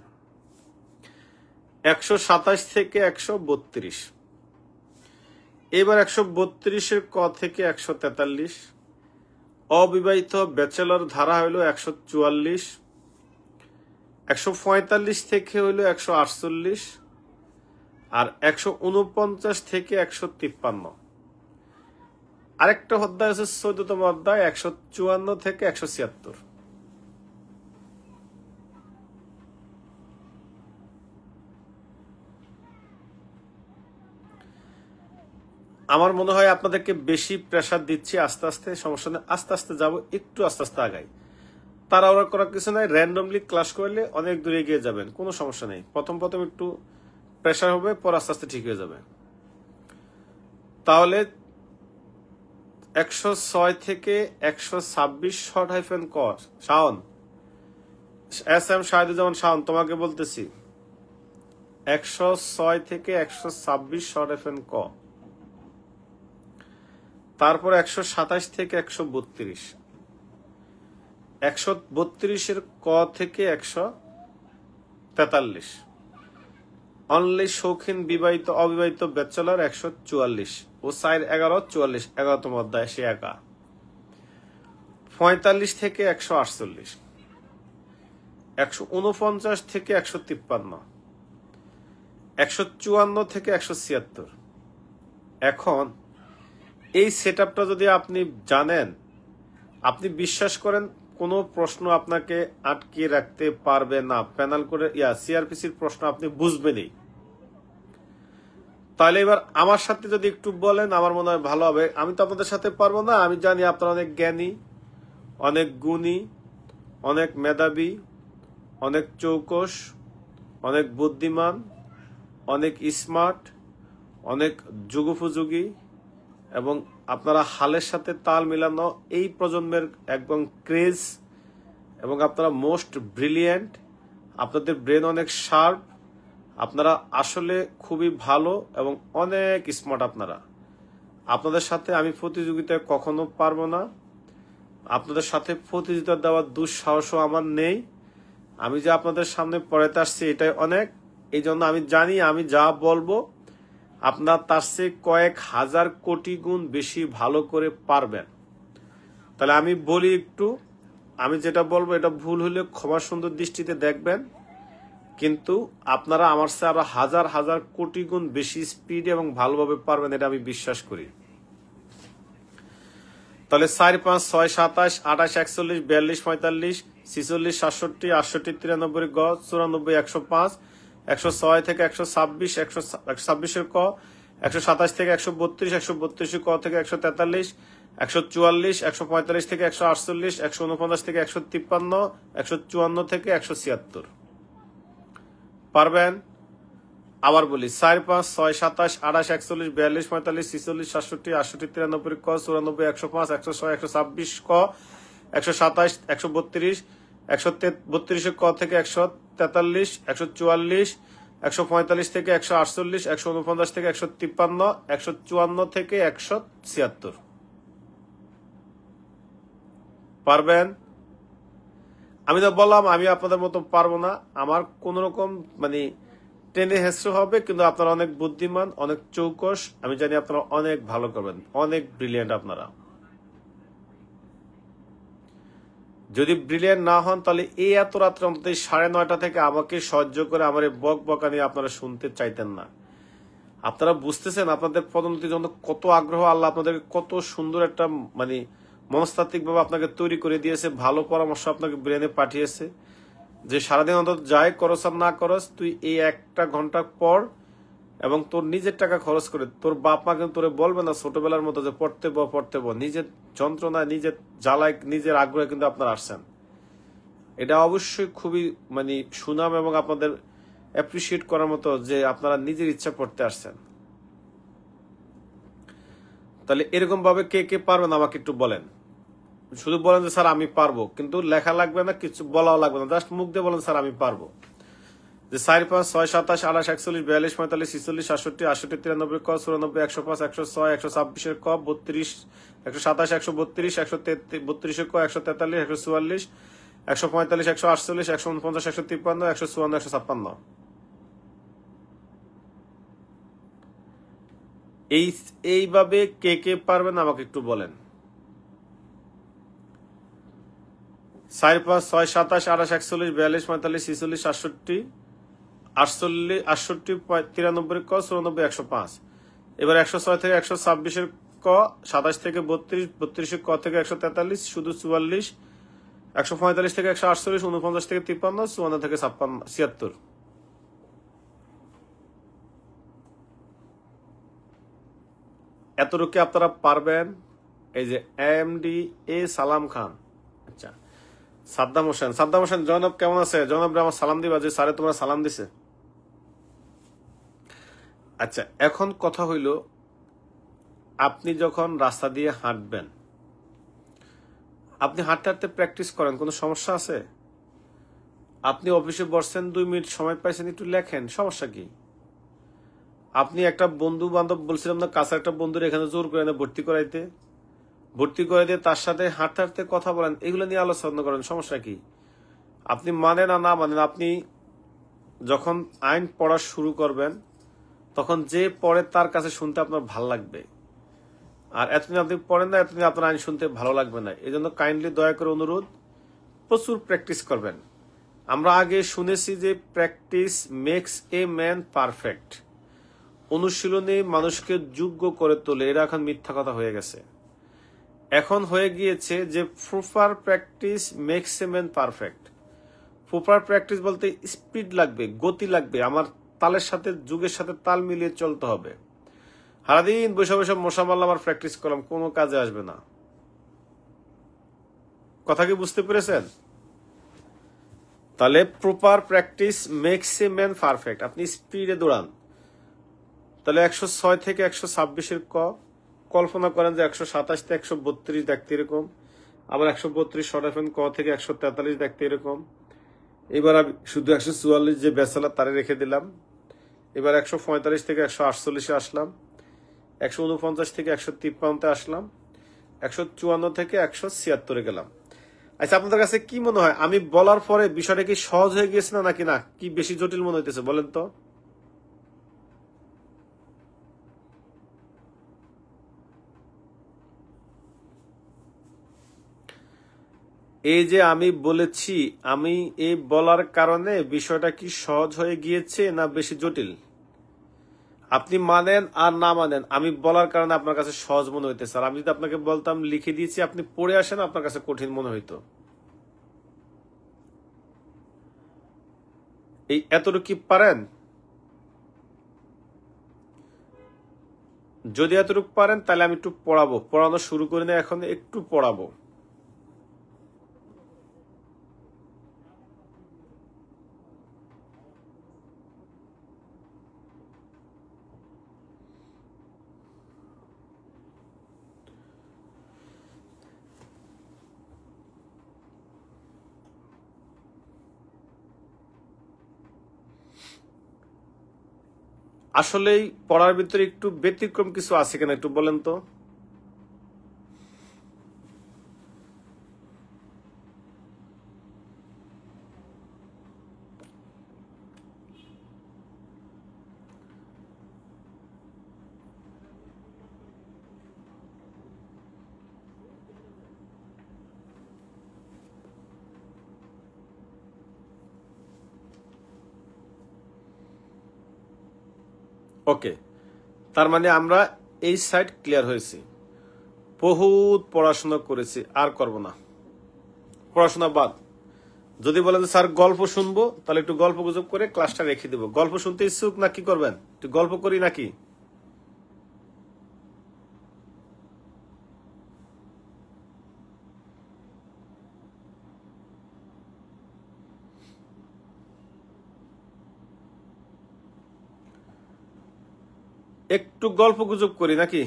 127 থেকে 132, এবার 132-এর ক থেকে 143, অবিবাহিত ব্যাচেলর ধারা হইল 144, 145 থেকে হইল 148, আর 149 থেকে 153। আরেকটা অধ্যায় আছে 14তম অধ্যায় 154 থেকে 176। আমার মনে হয় আপনাদেরকে বেশি প্রেসার দিচ্ছি, আস্তে আস্তে সমস্যা নেই, আস্তে আস্তে যাবো, একটু আস্তে আস্তে আগাই। তাড়াহুড়া করার কিছু নাই, র্যান্ডমলি ক্লাস করলে অনেক দূরে এগিয়ে যাবেন, কোনো সমস্যা নেই। প্রথম একটু প্রেসার হবে, পর আস্তে আস্তে ঠিক হয়ে যাবে। তাহলে 106 থেকে 126 শর্ট হাইফেন ক। শাওন, এস এম শাহিদুজ্জামান শাওন, তোমাকে বলতেছি 106 থেকে 126 শর্ট হাইফেন ক। তারপর 127 থেকে 132, 132-এর ক থেকে 143, অনলি শৌখিন বিবাহিত অবিবাহিত ব্যাচেলর 144, ও 4 11 44, 11তম অধ্যায় সে একা। 45 থেকে 148, 149 থেকে 153, 154 থেকে 176। এখন এই সেটআপটা যদি আপনি জানেন, আপনি বিশ্বাস করেন কোনো প্রশ্ন আপনাকে আটকে রাখতে পারবে না। প্যানেল করে সিআরপিসির প্রশ্ন আপনি বুঝবেনই। তাহলে এবার আমার সাথে যদি একটু বলেন, আমার মনে হয় ভালো হবে। আমি তো আপনাদের সাথে পারবো না, আমি জানি আপনারা অনেক জ্ঞানী, অনেক গুণী, অনেক মেধাবী, অনেক চৌকস, অনেক বুদ্ধিমান, অনেক স্মার্ট, অনেক যুগোপযোগী, এবং আপনারা হালের সাথে তাল মিলানো এই প্রজন্মের একদম ক্রেজ, এবং আপনারা মোস্ট ব্রিলিয়েন্ট, আপনাদের ব্রেন অনেক শার্প, আপনারা আসলে খুবই ভালো এবং অনেক স্মার্ট। আপনাদের সাথে আমি প্রতিযোগিতায় কখনো পারবো না, আপনাদের সাথে প্রতিযোগিতা দেওয়ার দুঃসাহসও আমার নেই। আমি যে আপনাদের সামনে পড়াতে আসছি এটাই অনেক। এই জন্য আমি জানি আমি যা বলবো আপনার তার চেয়ে কয়েক হাজার কোটি গুণ বেশি ভালো করে পারবেন। তাহলে আমি বলি একটু, আমি যেটা বলবো এটা ভুল হলে ক্ষমা সুন্দর দৃষ্টিতে দেখবেন, কিন্তু আপনারা আমার চেয়ে আরো হাজার হাজার কোটি গুণ বেশি স্পিড এবং ভালোভাবে পারবেন, এটা আমি বিশ্বাস করি। তাহলে 4 5 6 27 28 41 42 45 46 67 68 93 গ 94 105, 106 থেকে 126 126-এর ক, 127 থেকে 132 132-এর ক থেকে 143, 144 145 থেকে 148, 149 থেকে 153, 154 থেকে 176 পারবেন। আবার বলি 4 5 6 27 28 41 42 45 46 67 68 93 ক, 94 105 106 126 ক, 127 132 132-এর ক থেকে 143, 144 145 থেকে 148, 149 থেকে 153, 154 থেকে 176 পারবেন। আমি তো বললাম আমি আপনাদের মতো পারবো না, আমার কোন রকম টেনে হেসড়ে হবে, কিন্তু আপনারা অনেক বুদ্ধিমান, অনেক চৌকস, আমি জানি আপনারা অনেক ভালো করবেন, অনেক ব্রিলিয়েন্ট। আপনারা যদি ব্রিলিয়েন্ট না হন তাহলে এই এত রাত্রে অন্তত 9:30 থেকে আমাকে সহ্য করে আমার এই বকা নিয়ে আপনারা শুনতে চাইতেন না। আপনারা বুঝতেছেন আপনাদের পদোন্নতির জন্য কত আগ্রহ, আল্লাহ আপনাদেরকে কত সুন্দর একটা মনস্তাত্ত্বিক ভাবে আপনাকে তৈরি করে দিয়েছে, ভালো পরামর্শ আপনাকে ব্রেনে পাঠিয়েছে, যে সারাদিন অন্তত যাই করস আর না করস তুই এই 1 ঘন্টা পর, এবং তোর নিজের টাকা খরচ করে। তোর বাপ মা কিন্তু তোরে বলবে না ছোটবেলার মতো যে পড়তে বো, নিজের যন্ত্রণায় নিজের জ্বালায় নিজের আগ্রহে কিন্তু আপনারা আসছেন। এটা অবশ্যই খুবই সুনাম এবং আপনাদের অ্যাপ্রিসিয়েট করার মতো যে আপনারা নিজের ইচ্ছা পড়তে আসছেন। তাহলে এরকম ভাবে কে কে পারবেন আমাকে একটু বলেন। শুধু বলেন যে স্যার আমি পারবো, কিন্তু লেখা লাগবে না, কিছু বলাও লাগবে না, জাস্ট মুখ দিয়ে বলেন স্যার আমি পারবো। যে 4 5 6 27 28 41 42 45 46 67 68 93 ক, 94 105 106 126-এর ক, 32 127 132 132-এর ক, 143 144 145 148 149 153 154 156 এইভাবে কে কে পারবেন আমাকে একটু বলেন। 4 5 6 27 28 41 42 45 46 67 48 68 93 ক 94 105। এবার 106 থেকে 126 ক, 27 থেকে 32, 32 ক থেকে 143, শুধু 44, 145 থেকে 148, 49 থেকে 53, 54 থেকে 76। এতটুকু আপনারা পারবেন। এই যে এমডি এ সালাম খান, আচ্ছা সাদ্দাম হোসেন জনাব কেমন আছে? জনাব আমার সালাম দিবা যে স্যারে তোমরা সালাম দিছে। আচ্ছা এখন কথা হইল, আপনি যখন রাস্তা দিয়ে হাঁটবেন, আপনি হাঁটতে হাঁটতে প্র্যাকটিস করেন, কোনো সমস্যা আছে? আপনি অফিসে বসছেন, 2 মিনিট সময় পাইছেন, একটু লেখেন, সমস্যা কি? আপনি একটা বন্ধু বান্ধব বলছিলাম না, কাছে একটা বন্ধুর এখানে জোর করে এনে ভর্তি করাই দিয়ে তার সাথে হাঁটতে হাঁটতে কথা বলেন, এগুলো নিয়ে আলোচনা করেন, সমস্যা কি? আপনি মানেন না মানেন, আপনি যখন আইন পড়া শুরু করবেন তখন যে পড়ে তার কাছে শুনতে আপনার ভাল লাগবে, আর এতদিন আপনি পড়েন না, এতদিন আপনার আইন শুনতে ভালো লাগবে না। এই জন্য কাইন্ডলি দয়া করে অনুরোধ, প্রচুর প্র্যাকটিস করবেন। আমরা আগে শুনেছি যে practice makes a man perfect, অনুশীলনে মানুষকে যোগ্য করে তোলে, এরা এখন মিথ্যা কথা হয়ে গেছে। এখন হয়ে গিয়েছে যে proper practice makes a man perfect. Proper practice বলতে স্পিড লাগবে, গতি লাগবে, আমার তালের সাথে যুগের সাথে তাল মিলিয়ে চলতে হবে। সারাদিন বসে বসে মশা মারলাম আর প্র্যাকটিস করলাম, কোনো কাজে আসবে না। কথা কি বুঝতে পেরেছেন? তাহলে proper practice makes a man perfect. আপনি স্পিডে দৌড়ান, তাহলে 106 থেকে 126 ক, কল্পনা করেন যে 127 থেকে 132 দেখতে এরকম, আবার 132 সরাফেন ক থেকে 143 দেখতে এরকম। এবার আমি শুধু 144 যে ব্যাচেলার তারে রেখে দিলাম। এবার 145 থেকে 148 আসলাম, 149 থেকে 153 আসলাম, 154 থেকে 176 গেলাম। আচ্ছা আপনাদের কাছে কি মনে হয়, আমি বলার পরে বিষয়টা কি সহজ হয়ে গেছে না নাকি না, কি বেশি জটিল মনে হইতেছে বলেন তো? এই যে আমি বলেছি, আমি এই বলার কারণে বিষয়টা কি সহজ হয়ে গিয়েছে না বেশি জটিল? আপনি মানেন আর না মানেন, আমি বলার কারণে আপনার কাছে সহজ মনে হইতেছে, আর আমি যদি আপনাকে বলতাম লিখে দিয়েছি আপনি পড়ে আসেন, আপনার কাছে কঠিন মনে হইতো। এই এতটুকু কি পারেন? যদি এতটুকু পারেন তাহলে আমি একটু পড়াবো, পড়ানো শুরু করে না, এখন একটু পড়াবো। আসলেই পড়ার ভিতরে একটু ব্যতিক্রম কিছু আছে কিনা একটু বলেন তো। ওকে, তার মানে আমরা এই সাইড ক্লিয়ার হয়েছি, বহুত পড়াশোনা করেছি, আর করব না পড়াশোনা বাদ। যদি বলেন স্যার গল্প শুনবো, তাহলে একটু গল্প গুজব করে ক্লাসটা রেখে দেবো। গল্প শুনতে ইচ্ছুক না, কি করবেন, একটু গল্প করি নাকি? একটু গল্প গুজব করি নাকি?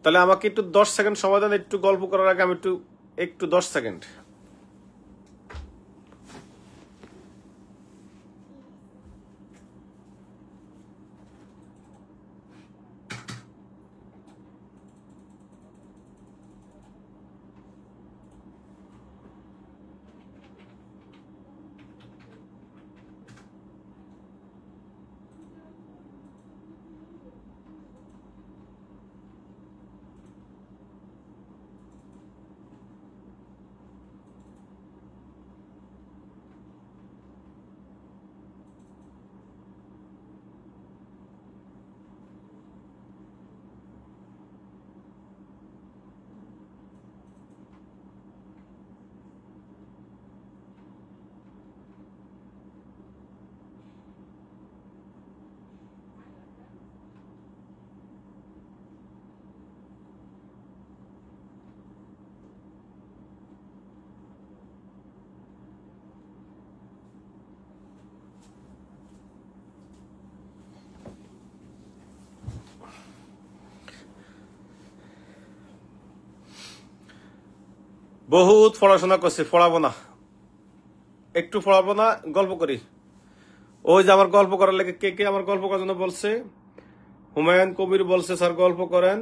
তাহলে আমাকে একটু 10 সেকেন্ড সময় দেন, একটু গল্প করার আগে আমি একটু একটু 10 সেকেন্ড। বহুত পড়াশোনা করছি, পড়াবো না, একটু পড়াবো না, গল্প করি। ওই যে আমার গল্প করার লেগে কে কে আমার গল্প করার জন্য বলছে? হুমায়ুন কবির বলছে স্যার গল্প করেন,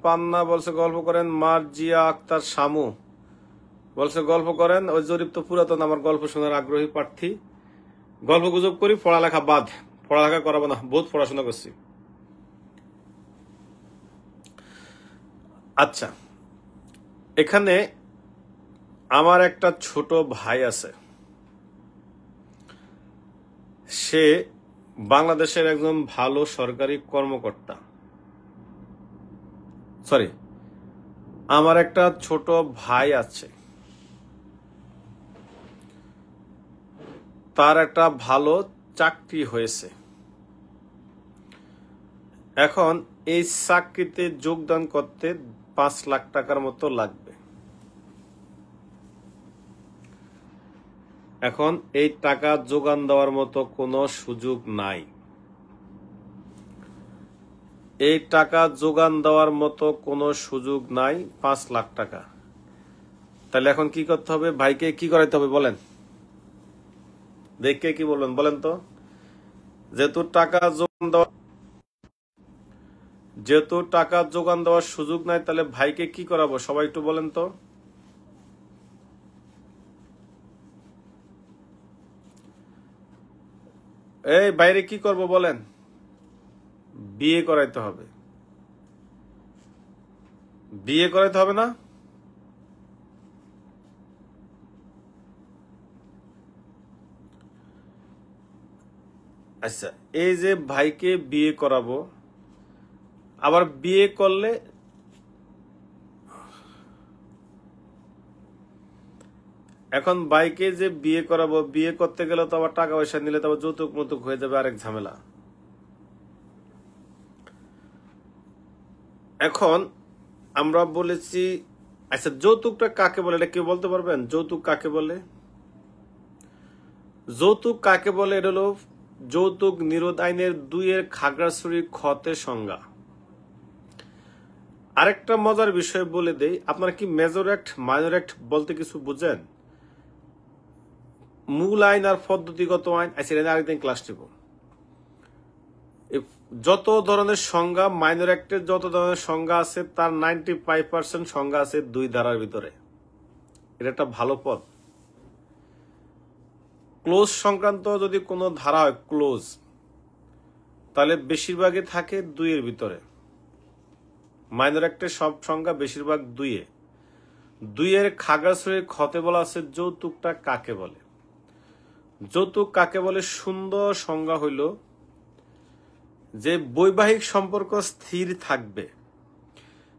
পান্না বলছে গল্প করেন, মার্জিয়া আক্তার শামু বলছে গল্প করেন। ওই জরিপ তো পুরাতন, আমার গল্প শোনার আগ্রহী প্রার্থী। গল্প গুজব করি, পড়ালেখা বাদ, পড়ালেখা করাবো না, বহুত পড়াশোনা করছি। আচ্ছা, এখানে আমার একটা ছোট ভাই আছে, সে বাংলাদেশের একজন ভালো সরকারি কর্মকর্তা। সরি, আমার একটা ছোট ভাই আছে, তার একটা ভালো চাকরি হয়েছে। এখন এই চাকরিতে যোগদান করতে 5 লাখ টাকার মতো লাগবে। এখন এই টাকা যোগান দেওয়ার মতো কোনো সুযোগ নাই, এই টাকা যোগান দেওয়ার মতো কোনো সুযোগ নাই, 5 লাখ টাকা। তাহলে এখন কি করতে হবে? ভাইকে কি করাইতে হবে বলেন, দেখে কি বলবেন বলেন তো? যেহেতু টাকা যোগান দেওয়ার সুযোগ নাই, তাহলে ভাইকে কি করাবো সবাই একটু বলেন তো। এই বাইরে কি করব বলেন? বিয়ে করাইতে হবে, বিয়ে করাইতে হবে না? আচ্ছা, এই যে ভাইকে বিয়ে করাবো, আবার বিয়ে করলে এখন ভাইকে যে বিয়ে করাবো, বিয়ে করতে গেলে তো আবার টাকা পয়সা নিলে তো আবার যৌতুক মতুক হয়ে যাবে, আরেক ঝামেলা। এখন আমরা বলেছি, আচ্ছা যৌতুকটা কাকে বলে এটা কেউ বলতে পারবেন? যৌতুক কাকে বলে? যৌতুক কাকে বলে? এটা হলো যৌতুক নিরোধ আইনের 2 খাগড়াছড়ি খতে সংজ্ঞা। আরেকটা মজার বিষয় বলে দেই, আপনারা কি মেজর অ্যাক্ট মাইনর অ্যাক্ট বলতে কিছু বুঝেন? মূল আইন আর পদ্ধতিগত আইন, আচ্ছা আরেকদিন ক্লাস নেব। যত ধরনের সংজ্ঞা মাইনর অ্যাক্টের যত ধরনের সংজ্ঞা আছে, তার 95% সংজ্ঞা আছে 2 ধারার ভিতরে। এটা একটা ভালো পথ। ক্লোজ সংক্রান্ত যদি কোনো ধারা হয় ক্লোজ, তাহলে বেশিরভাগই থাকে 2 এর ভিতরে। মাইনর অ্যাক্টের সব সংজ্ঞা বেশিরভাগ 2 এ। 2 এর খাগড়াছড়ি খতে বলা আছে যৌতুকটা কাকে বলে। যৌতুক কাকে বলে সুন্দর সংজ্ঞা হইল যে বৈবাহিক সম্পর্ক স্থির থাকবে,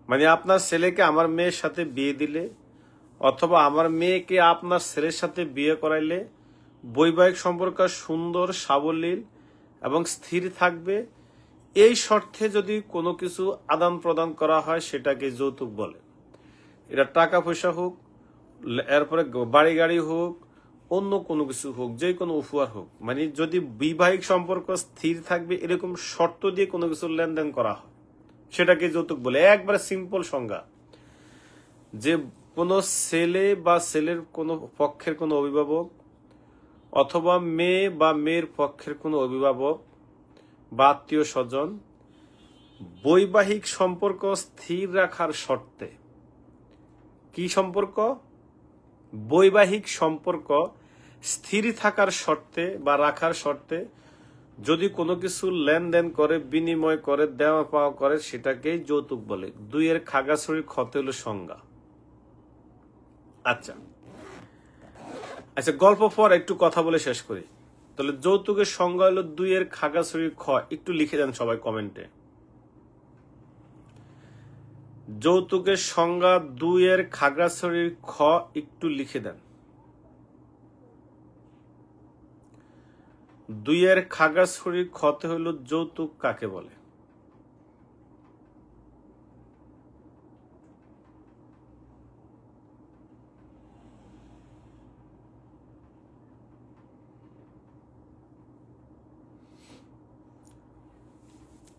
মানে আপনার ছেলেকে আমার মেয়ের সাথে বিয়ে দিলে অথবা আমার মেয়েকে আপনার ছেলের সাথে বিয়ে করাইলে বৈবাহিক সম্পর্ক সুন্দর সাবলীল এবং স্থির থাকবে, এই শর্তে যদি কোনো কিছু আদান প্রদান করা হয় সেটাকে যৌতুক বলে। এটা টাকা পয়সা হোক, এরপরে বাড়ি গাড়ি হোক, অন্য কোনো কিছু হোক, যে কোনো উপহার হোক, মানে যদি বৈবাহিক সম্পর্ক স্থির থাকবে এরকম শর্ত দিয়ে কোনো কিছু লেনদেন করা হয় সেটাকে যৌতুক বলে। একবারে সিম্পল সংজ্ঞা, যে কোনো ছেলে বা ছেলের কোনো পক্ষের কোনো অভিভাবক অথবা মেয়ে বা মেয়ের পক্ষের কোনো অভিভাবক বা আত্মীয় স্বজন বৈবাহিক সম্পর্ক স্থির রাখার শর্তে, কি সম্পর্ক? বৈবাহিক সম্পর্ক স্থির থাকার শর্তে বা রাখার শর্তে যদি কোনো কিছু লেনদেন করে, বিনিময় করে, দেওয়া পাওয়া করে, সেটাকেই যৌতুক বলে। 2 এর খাগড়াছড়ি খতে হলো সংজ্ঞা। আচ্ছা আচ্ছা, গল্প পর একটু কথা বলে শেষ করি। তাহলে যৌতুকের সংজ্ঞা হলো 2 এর খাগড়াছড়ি খ, একটু লিখে দেন সবাই কমেন্টে। যৌতুকের সংজ্ঞা 2 এর খাগড়াছড়ির খ, একটু লিখে দেন। 2 এর খাগড়াছড়ির খতে হইল যৌতুক কাকে বলে।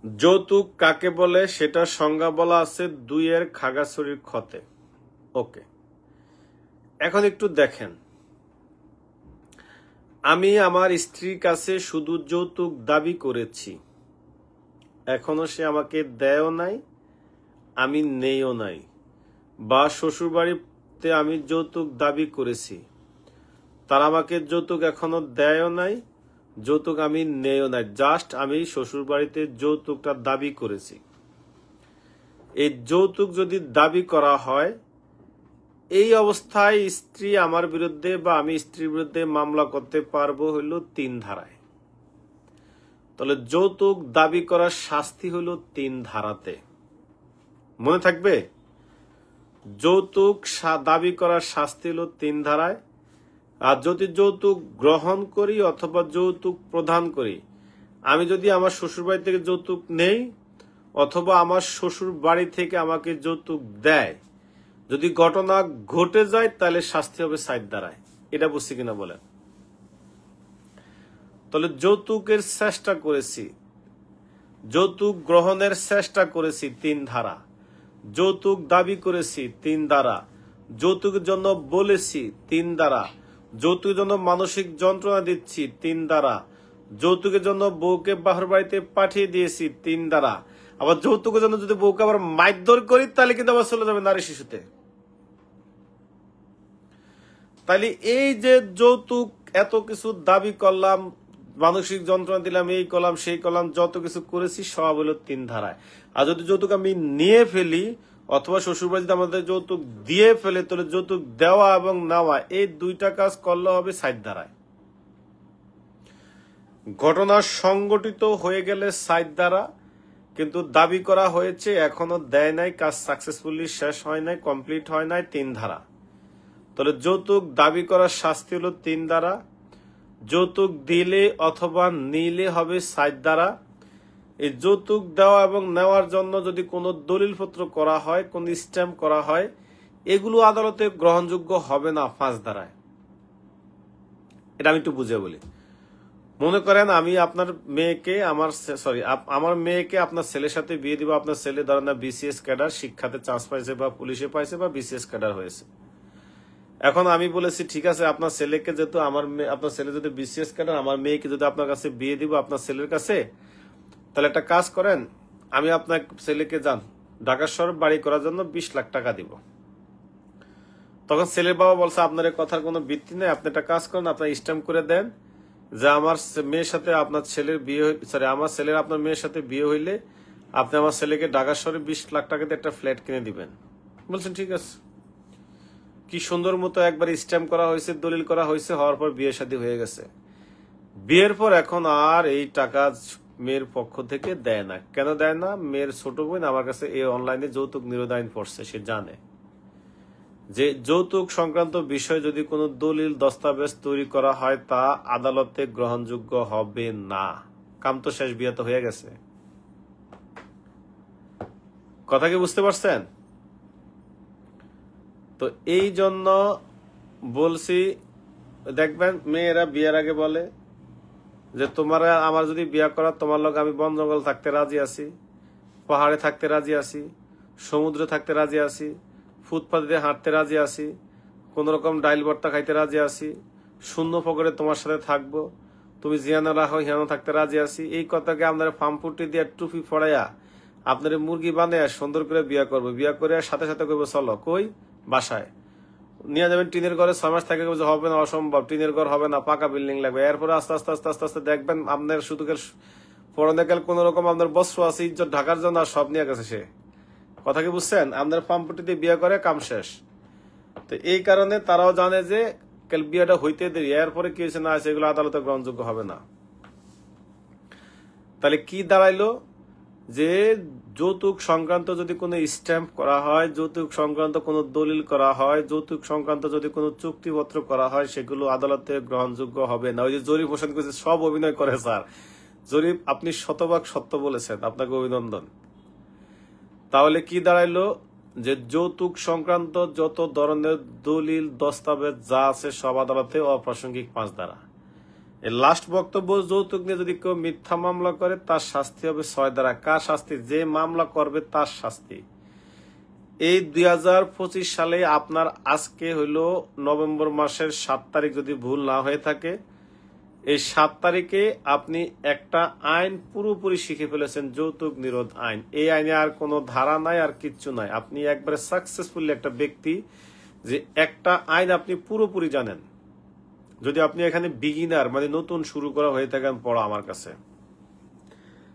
যৌতুক কাকে বলে সেটা সংজ্ঞা বলা আছে 2 এর খাগড়াছড়ির খতে। ওকে, এখন একটু দেখেন, আমি আমার স্ত্রীর কাছে শুধু যৌতুক দাবি করেছি, এখনো সে আমাকে দেয়ও নাই, আমি নেইও নাই, বা শ্বশুর বাড়িতে আমি যৌতুক দাবি করেছি, তারা আমাকে যৌতুক এখনো দেয়ও নাই, যৌতুক আমি নেইও নাই, জাস্ট আমি শ্বশুর বাড়িতে যৌতুকটা দাবি করেছি। এই যৌতুক যদি দাবি করা হয়, এই অবস্থায় স্ত্রী আমার বিরুদ্ধে বা আমি স্ত্রীর বিরুদ্ধে মামলা করতে পারবো হইল 3 ধারায়। তাহলে যৌতুক দাবি করার শাস্তি হইল 3 ধারাতে, মনে থাকবে। যৌতুক দাবি করার শাস্তি হলো 3 ধারায়। আর যদি যৌতুক গ্রহণ করি অথবা যৌতুক প্রদান করি, আমি যদি আমার শ্বশুর বাড়ি থেকে যৌতুক নেই অথবা আমার শ্বশুর বাড়ি থেকে আমাকে যৌতুক দেয়, যদি ঘটনা ঘটে যায় তাহলে শাস্তি হবে 7 ধারায়। এটা বুঝছি কিনা বলেন? তাহলে যৌতুকের চেষ্টা করেছি, যৌতুক গ্রহণের চেষ্টা করেছি 3 ধারা, যৌতুক দাবি করেছি 3 ধারা, যৌতুকের জন্য বলেছি 3 ধারা, যৌতুকের জন্য মানসিক যন্ত্রণা দিচ্ছি 3 ধারা, যৌতুকের জন্য বউকে বাহার বাড়িতে পাঠিয়ে দিয়েছি 3 ধারা, আবার যৌতুকের জন্য যদি বউকে আবার মারধর করি তাহলে কিন্তু আবার চলে যাবে নারী শিশুতে। তাহলে এই যে যৌতুক এত কিছু দাবি করলাম, মানসিক যন্ত্রণা দিলাম, এই করলাম সেই করলাম, যত কিছু করেছি সব হলো 3 ধারায়। আর যদি যৌতুক আমি নিয়ে ফেলি অথবা শ্বশুরবাড়িতে আমাদের যৌতুক দিয়ে ফেলে, তাহলে যৌতুক দেওয়া এবং নেওয়া এই 2টা কাজ করলে হবে 7 ধারায়। ঘটনা সংগঠিত হয়ে গেলে 7 ধারা, কিন্তু দাবি করা হয়েছে এখনো দেয় নাই, কাজ সাকসেসফুলি শেষ হয় নাই, কমপ্লিট হয় নাই, 3 ধারা। তাহলে যৌতুক দাবি করার শাস্তি হলো 3 ধারা, যৌতুক দিলে অথবা নিলে হবে 7 ধারা। এই যৌতুক দেওয়া এবং নেওয়ার জন্য যদি কোনো দলিলপত্র করা হয়, কোন স্ট্যাম্প করা হয়, এগুলো আদালতে গ্রহণযোগ্য হবে না 5 ধারায়। এটা আমি একটু বুঝে বলি। মনে করেন আমি আপনার মেয়েকে আমার মেয়েকে আপনার ছেলের সাথে বিয়ে দিব, আপনার ছেলে ধরেন না বিসিএস ক্যাডার, শিক্ষাতে চান্স পাইছে বা পুলিশে পাইছে বা বিসিএস ক্যাডার হয়েছে। এখন আমি বলেছি ঠিক আছে, আপনার ছেলেকে যেহেতু আপনার ছেলে যদি বিসিএস ক্যাডার, আমার মেয়েকে যদি আপনার কাছে বিয়ে দিব আপনার ছেলের কাছে, তাহলে একটা কাজ করেন, আমি আপনার ছেলেকে যান ঢাকা শহর বাড়ি করার জন্য 20 লাখ টাকা দিব। তখন ছেলের বাবা বলছে আপনার কথার কোনো ভিত্তি নেই, আপনি একটা কাজ করেন, আপনার স্ট্যাম্প করে দেন যে আমার মেয়ের সাথে আপনার ছেলের বিয়ে, আমার ছেলের আপনার মেয়ের সাথে বিয়ে হইলে আপনি আমার ছেলেকে ঢাকা শহরে 20 লাখ টাকাতে একটা ফ্ল্যাট কিনে দিবেন। বলছেন ঠিক আছে। কি সুন্দর মতো একবার স্ট্যাম্প করা হয়েছে, দলিল করা হয়েছে, হওয়ার পর বিয়ে শাদী হয়ে গেছে। বিয়ের পর এখন আর এই টাকা মেয়ের পক্ষ থেকে দেয় না। কেন দেয় না? মেয়ের ছোট বোন আমার কাছে এই অনলাইনে যৌতুক নিরোধ আইন পড়ছে, সে জানে যে যৌতুক সংক্রান্ত বিষয় যদি কোনো দলিল দস্তাবেজ তৈরি করা হয় তা আদালতে গ্রহণযোগ্য হবে না। কাম তো শেষ, বিয়ে তো হয়ে গেছে। কথা কি বুঝতে পারছেন? তো এই জন্য বলছি, দেখবেন মেয়েরা বিয়ের আগে বলে যে তোমার আমার যদি বিয়ে করা, তোমার লোক আমি বন জঙ্গল থাকতে রাজি আছি, পাহাড়ে থাকতে রাজি আছি, সমুদ্রে থাকতে রাজি আছি, ফুটপাতে হাঁটতে রাজি আছি, কোন রকম ডাইল ভর্তা খাইতে রাজি আছি, শূন্য পকেটে তোমার সাথে থাকবো, তুমি জিয়ানা রাখো হিয়ানো থাকতে রাজি আছি। এই কথাকে আপনার ফার্মপুটি দিয়ে টুপি ফড়াইয়া আপনার মুরগি বানাইয়া সুন্দর করে বিয়া করবো, বিয়া করে সাথে সাথে করবো চলো কই বাসায় নিয়ে যাবেন টিনের ঘরে 6 মাস থাকে, হবে না, অসম্ভব, টিনের ঘর হবে না, পাকা বিল্ডিং লাগবে। এরপরে আস্তে আস্তে আস্তে আস্তে আস্তে দেখবেন আপনার শুধু পরনেকাল কোন রকম আপনার বস্ত্র আছে ইজ্জত ঢাকার জন্য আর সব নিয়ে গেছে সে। কথা কি বুঝছেন? আপনার ফার্মপুটি দিয়ে বিয়ে করে কাম শেষ। তো এই কারণে তারাও জানে যে বিয়েটা হইতে দেরি, এরপরে কি হয়েছে না আছে এগুলো আদালতে গ্রহণযোগ্য হবে না। তাহলে কি দাঁড়াইলো যে যৌতুক সংক্রান্ত যদি কোনো স্ট্যাম্প করা হয়, যৌতুক সংক্রান্ত কোনো দলিল করা হয়, যৌতুক সংক্রান্ত যদি কোনো চুক্তিপত্র করা হয়, সেগুলো আদালতে গ্রহণযোগ্য হবে না। ওই যে জরিপ হোসেন করেছে, সব অভিনয় করে স্যার। জরিপ আপনি শতভাগ সত্য বলেছেন, আপনাকে অভিনন্দন। তাহলে কি দাঁড়াইলো যে যৌতুক সংক্রান্ত যত ধরনের দলিল দস্তাবেজ যা আছে সব আদালতে অপ্রাসঙ্গিক 5 ধারা। লাস্ট বক্তব্য, যৌতুক নিয়ে যদি কেউ মিথ্যা মামলা করে তার শাস্তি হবে 6 ধারা। কার শাস্তি? যে মামলা করবে তার শাস্তি। এই 2025 সালে আপনার আজকে হইল নভেম্বর মাসের 7 তারিখ, যদি ভুল না হয়ে থাকে, এই 7 তারিখে আপনি একটা আইন পুরোপুরি শিখে ফেলেছেন, যৌতুক নিরোধ আইন। এই আইনে আর কোনো ধারা নাই, আর কিচ্ছু নাই। আপনি একবারে সাকসেসফুলি একটা ব্যক্তি যে একটা আইন আপনি পুরোপুরি জানেন। যদি আপনি এখানে বিগিনার মানে নতুন শুরু করা হয়ে থাকেন পড়া আমার কাছে,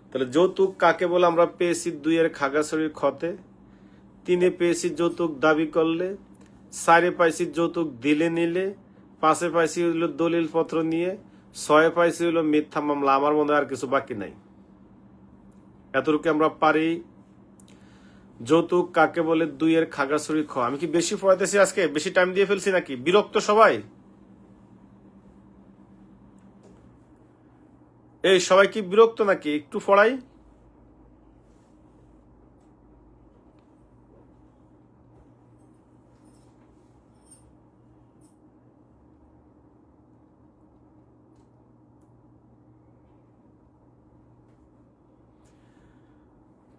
তাহলে যৌতুক কাকে বলে আমরা পেয়েছি 2 এর খাগড়াছড়ির খতে। 3 পেয়েছি যৌতুক দাবি করলে, 4 পাইছি যৌতুক দিলে নিলে, 5 পাইছি হইল দলিল পত্র নিয়ে, 6 পাইছি হইল মিথ্যা মামলা। আমার মনে আর কিছু বাকি নাই, এতটুকু আমরা পারি। যৌতুক কাকে বলে 2 এর খাগড়াছড়ির খ। আমি কি বেশি পড়াইতেছি আজকে? বেশি টাইম দিয়ে ফেলছি নাকি? বিরক্ত সবাই? এই সবাই কি বিরক্ত নাকি? একটু পড়াই।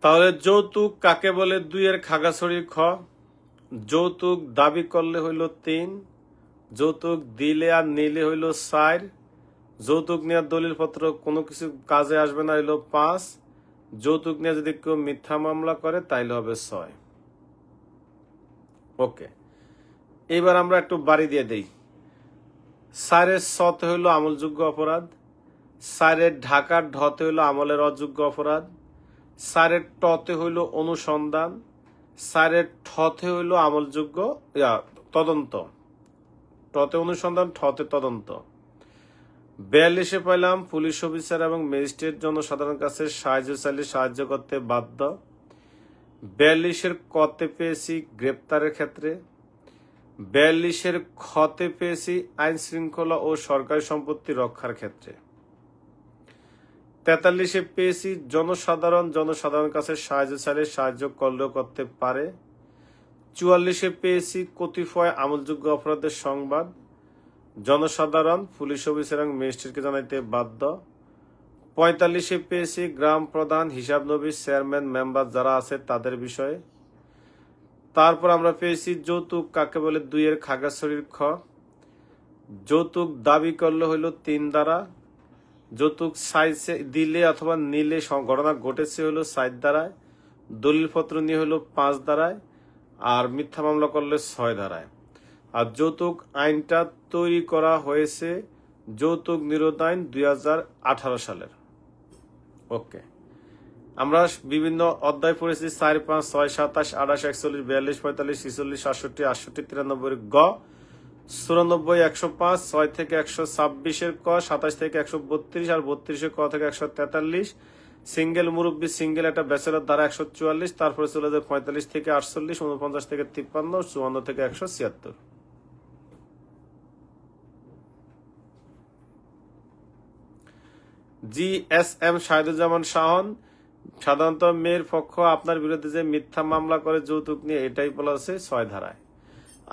তাহলে যৌতুক কাকে বলে 2 এর খাগড়াছড়ির খ। যৌতুক দাবি করলে হইল 3, যৌতুক দিলে আর নিলে হইল 4, যৌতুক নেওয়ার দলিল পত্র কোনো কিছু কাজে আসবে না হইল 5, যৌতুক নিয়ে যদি কেউ মিথ্যা মামলা করে তাইলে হবে 6। ওকে, এবার আমরা একটু বাড়ি দিয়ে দেই। 4 এর সতে হইল আমলযোগ্য অপরাধ, 4 এর ঢাকার ঢতে হইল আমলের অযোগ্য অপরাধ, 4 এর টতে হইল অনুসন্ধান, 4 এর ঠতে হইল আমলযোগ্য তদন্ত। টতে অনুসন্ধান, ঠতে তদন্ত। 42 পাইলাম পুলিশ অফিসার এবং ম্যাজিস্ট্রেট জনসাধারণ কাছে সাহায্য চাইলে সাহায্য করতে বাধ্য। 42 এর কতে পেয়েছি গ্রেপ্তারের ক্ষেত্রে। 42 এর খতে পেয়েছি আইন শৃঙ্খলা ও সরকারি সম্পত্তি রক্ষার ক্ষেত্রে। 43 পেয়েছি জনসাধারণ কাছে সাহায্য চাইলে সাহায্য করলেও করতে পারে। 44 পেয়েছি কতিপয় আমলযোগ্য অপরাধের সংবাদ, জনসাধারণ পুলিশ অফিসার এবং ম্যাজিস্ট্রেটকে জানাইতে বাধ্য। 45 পেয়েছি গ্রাম প্রধান, হিসাব নবিশ, চেয়ারম্যান, মেম্বার যারা আছে তাদের বিষয়ে। তারপর আমরা পেয়েছি যৌতুক কাকে বলে 2 এর খাগড়াছড়ির খ। যৌতুক দাবি করলে হইল 3 দ্বারা, যৌতুক সাইজে দিলে অথবা নিলে ঘটনা ঘটেছে হলো 4 দ্বারায়, দলিলপত্র নিয়ে হলো 5 দ্বারায়, আর মিথ্যা মামলা করলে 6 দ্বারায়। আর যৌতুক আইনটা তৈরি করা হয়েছে যৌতুক নিরোধ আইন 2018 সালের। ওকে, আমরা বিভিন্ন অধ্যায় পড়েছি 4, 5, 6, 27, 28, 41, 42, 45, 46, 67, 68, 93 গ, 94, 105, 6 থেকে 126 ক, 27 থেকে 132, আর 32 ক থেকে 143, সিঙ্গেল মুরব্বী সিঙ্গেল একটা ব্যাচেলর দ্বারা 144, তারপরে চলে যায় 45 থেকে 48, 49 থেকে 53, 54 থেকে 176। GSM শাহিদুজ্জামান শাহন, সাধারণত মেয়ের পক্ষ আপনার বিরুদ্ধে যে মিথ্যা মামলা করে যৌতুক নিয়ে, এটাই বলা আছে 6 ধারায়।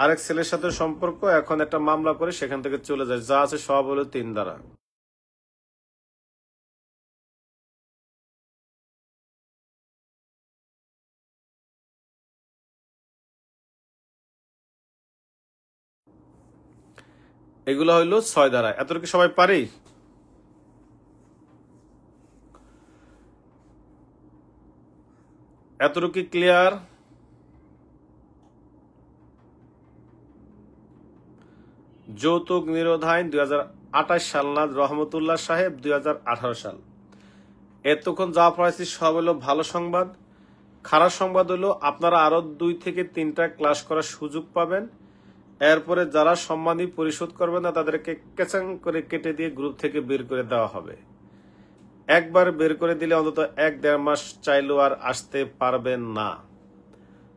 আরেক ছেলের সাথে সম্পর্ক, এখন একটা মামলা করে সেখান থেকে চলে যায়, যা আছে সব হলো 3 ধারা। এগুলো হইলো 6 ধারা। এতটুকু সবাই পারি? এতটুকু ক্লিয়ার? যৌতুক নিরোধ আইন 2028 সাল না, রহমতুল্লাহ সাহেব 2018 সাল। এতক্ষণ যা পড়াইছি সব হলো ভালো সংবাদ। খারাপ সংবাদ হলো আপনারা আরো 2 থেকে 3টা ক্লাস করার সুযোগ পাবেন। এরপরে যারা সম্মানী পরিশোধ করবে না তাদেরকে কেচাং করে কেটে দিয়ে গ্রুপ থেকে বের করে দেওয়া হবে। একবার বের করে দিলে অন্তত 1-1.5 মাস চাইলেও আর আসতে পারবেন না।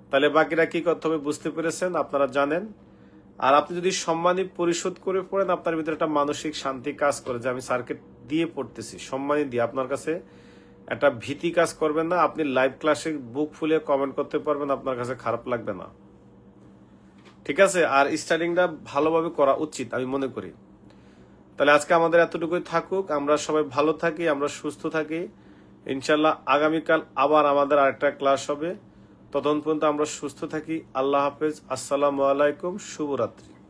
তাহলে বাকিরা কি করতে হবে বুঝতে পেরেছেন, আপনারা জানেন। আর আপনি যদি সম্মানী পরিশোধ করে পড়েন, আপনার ভিতরে একটা মানসিক শান্তি কাজ করে যে আমি স্যারকে দিয়ে পড়তেছি, সম্মানী দিয়ে। আপনার কাছে একটা ভীতি কাজ করবেন না। আপনি লাইভ ক্লাসে বুক ফুলে কমেন্ট করতে পারবেন, আপনার কাছে খারাপ লাগবে না। ঠিক আছে? আর স্টাডিংটা ভালোভাবে করা উচিত আমি মনে করি। তাহলে আজকে আমাদের এতটুকুই থাকুক। আমরা সবাই ভালো থাকি, আমরা সুস্থ থাকি। ইনশাল্লাহ আগামীকাল আবার আমাদের আরেকটা ক্লাস হবে। ততক্ষণ পর্যন্ত আমরা সুস্থ থাকি। আল্লাহ হাফেজ। আসসালামু আলাইকুম। শুভরাত্রি।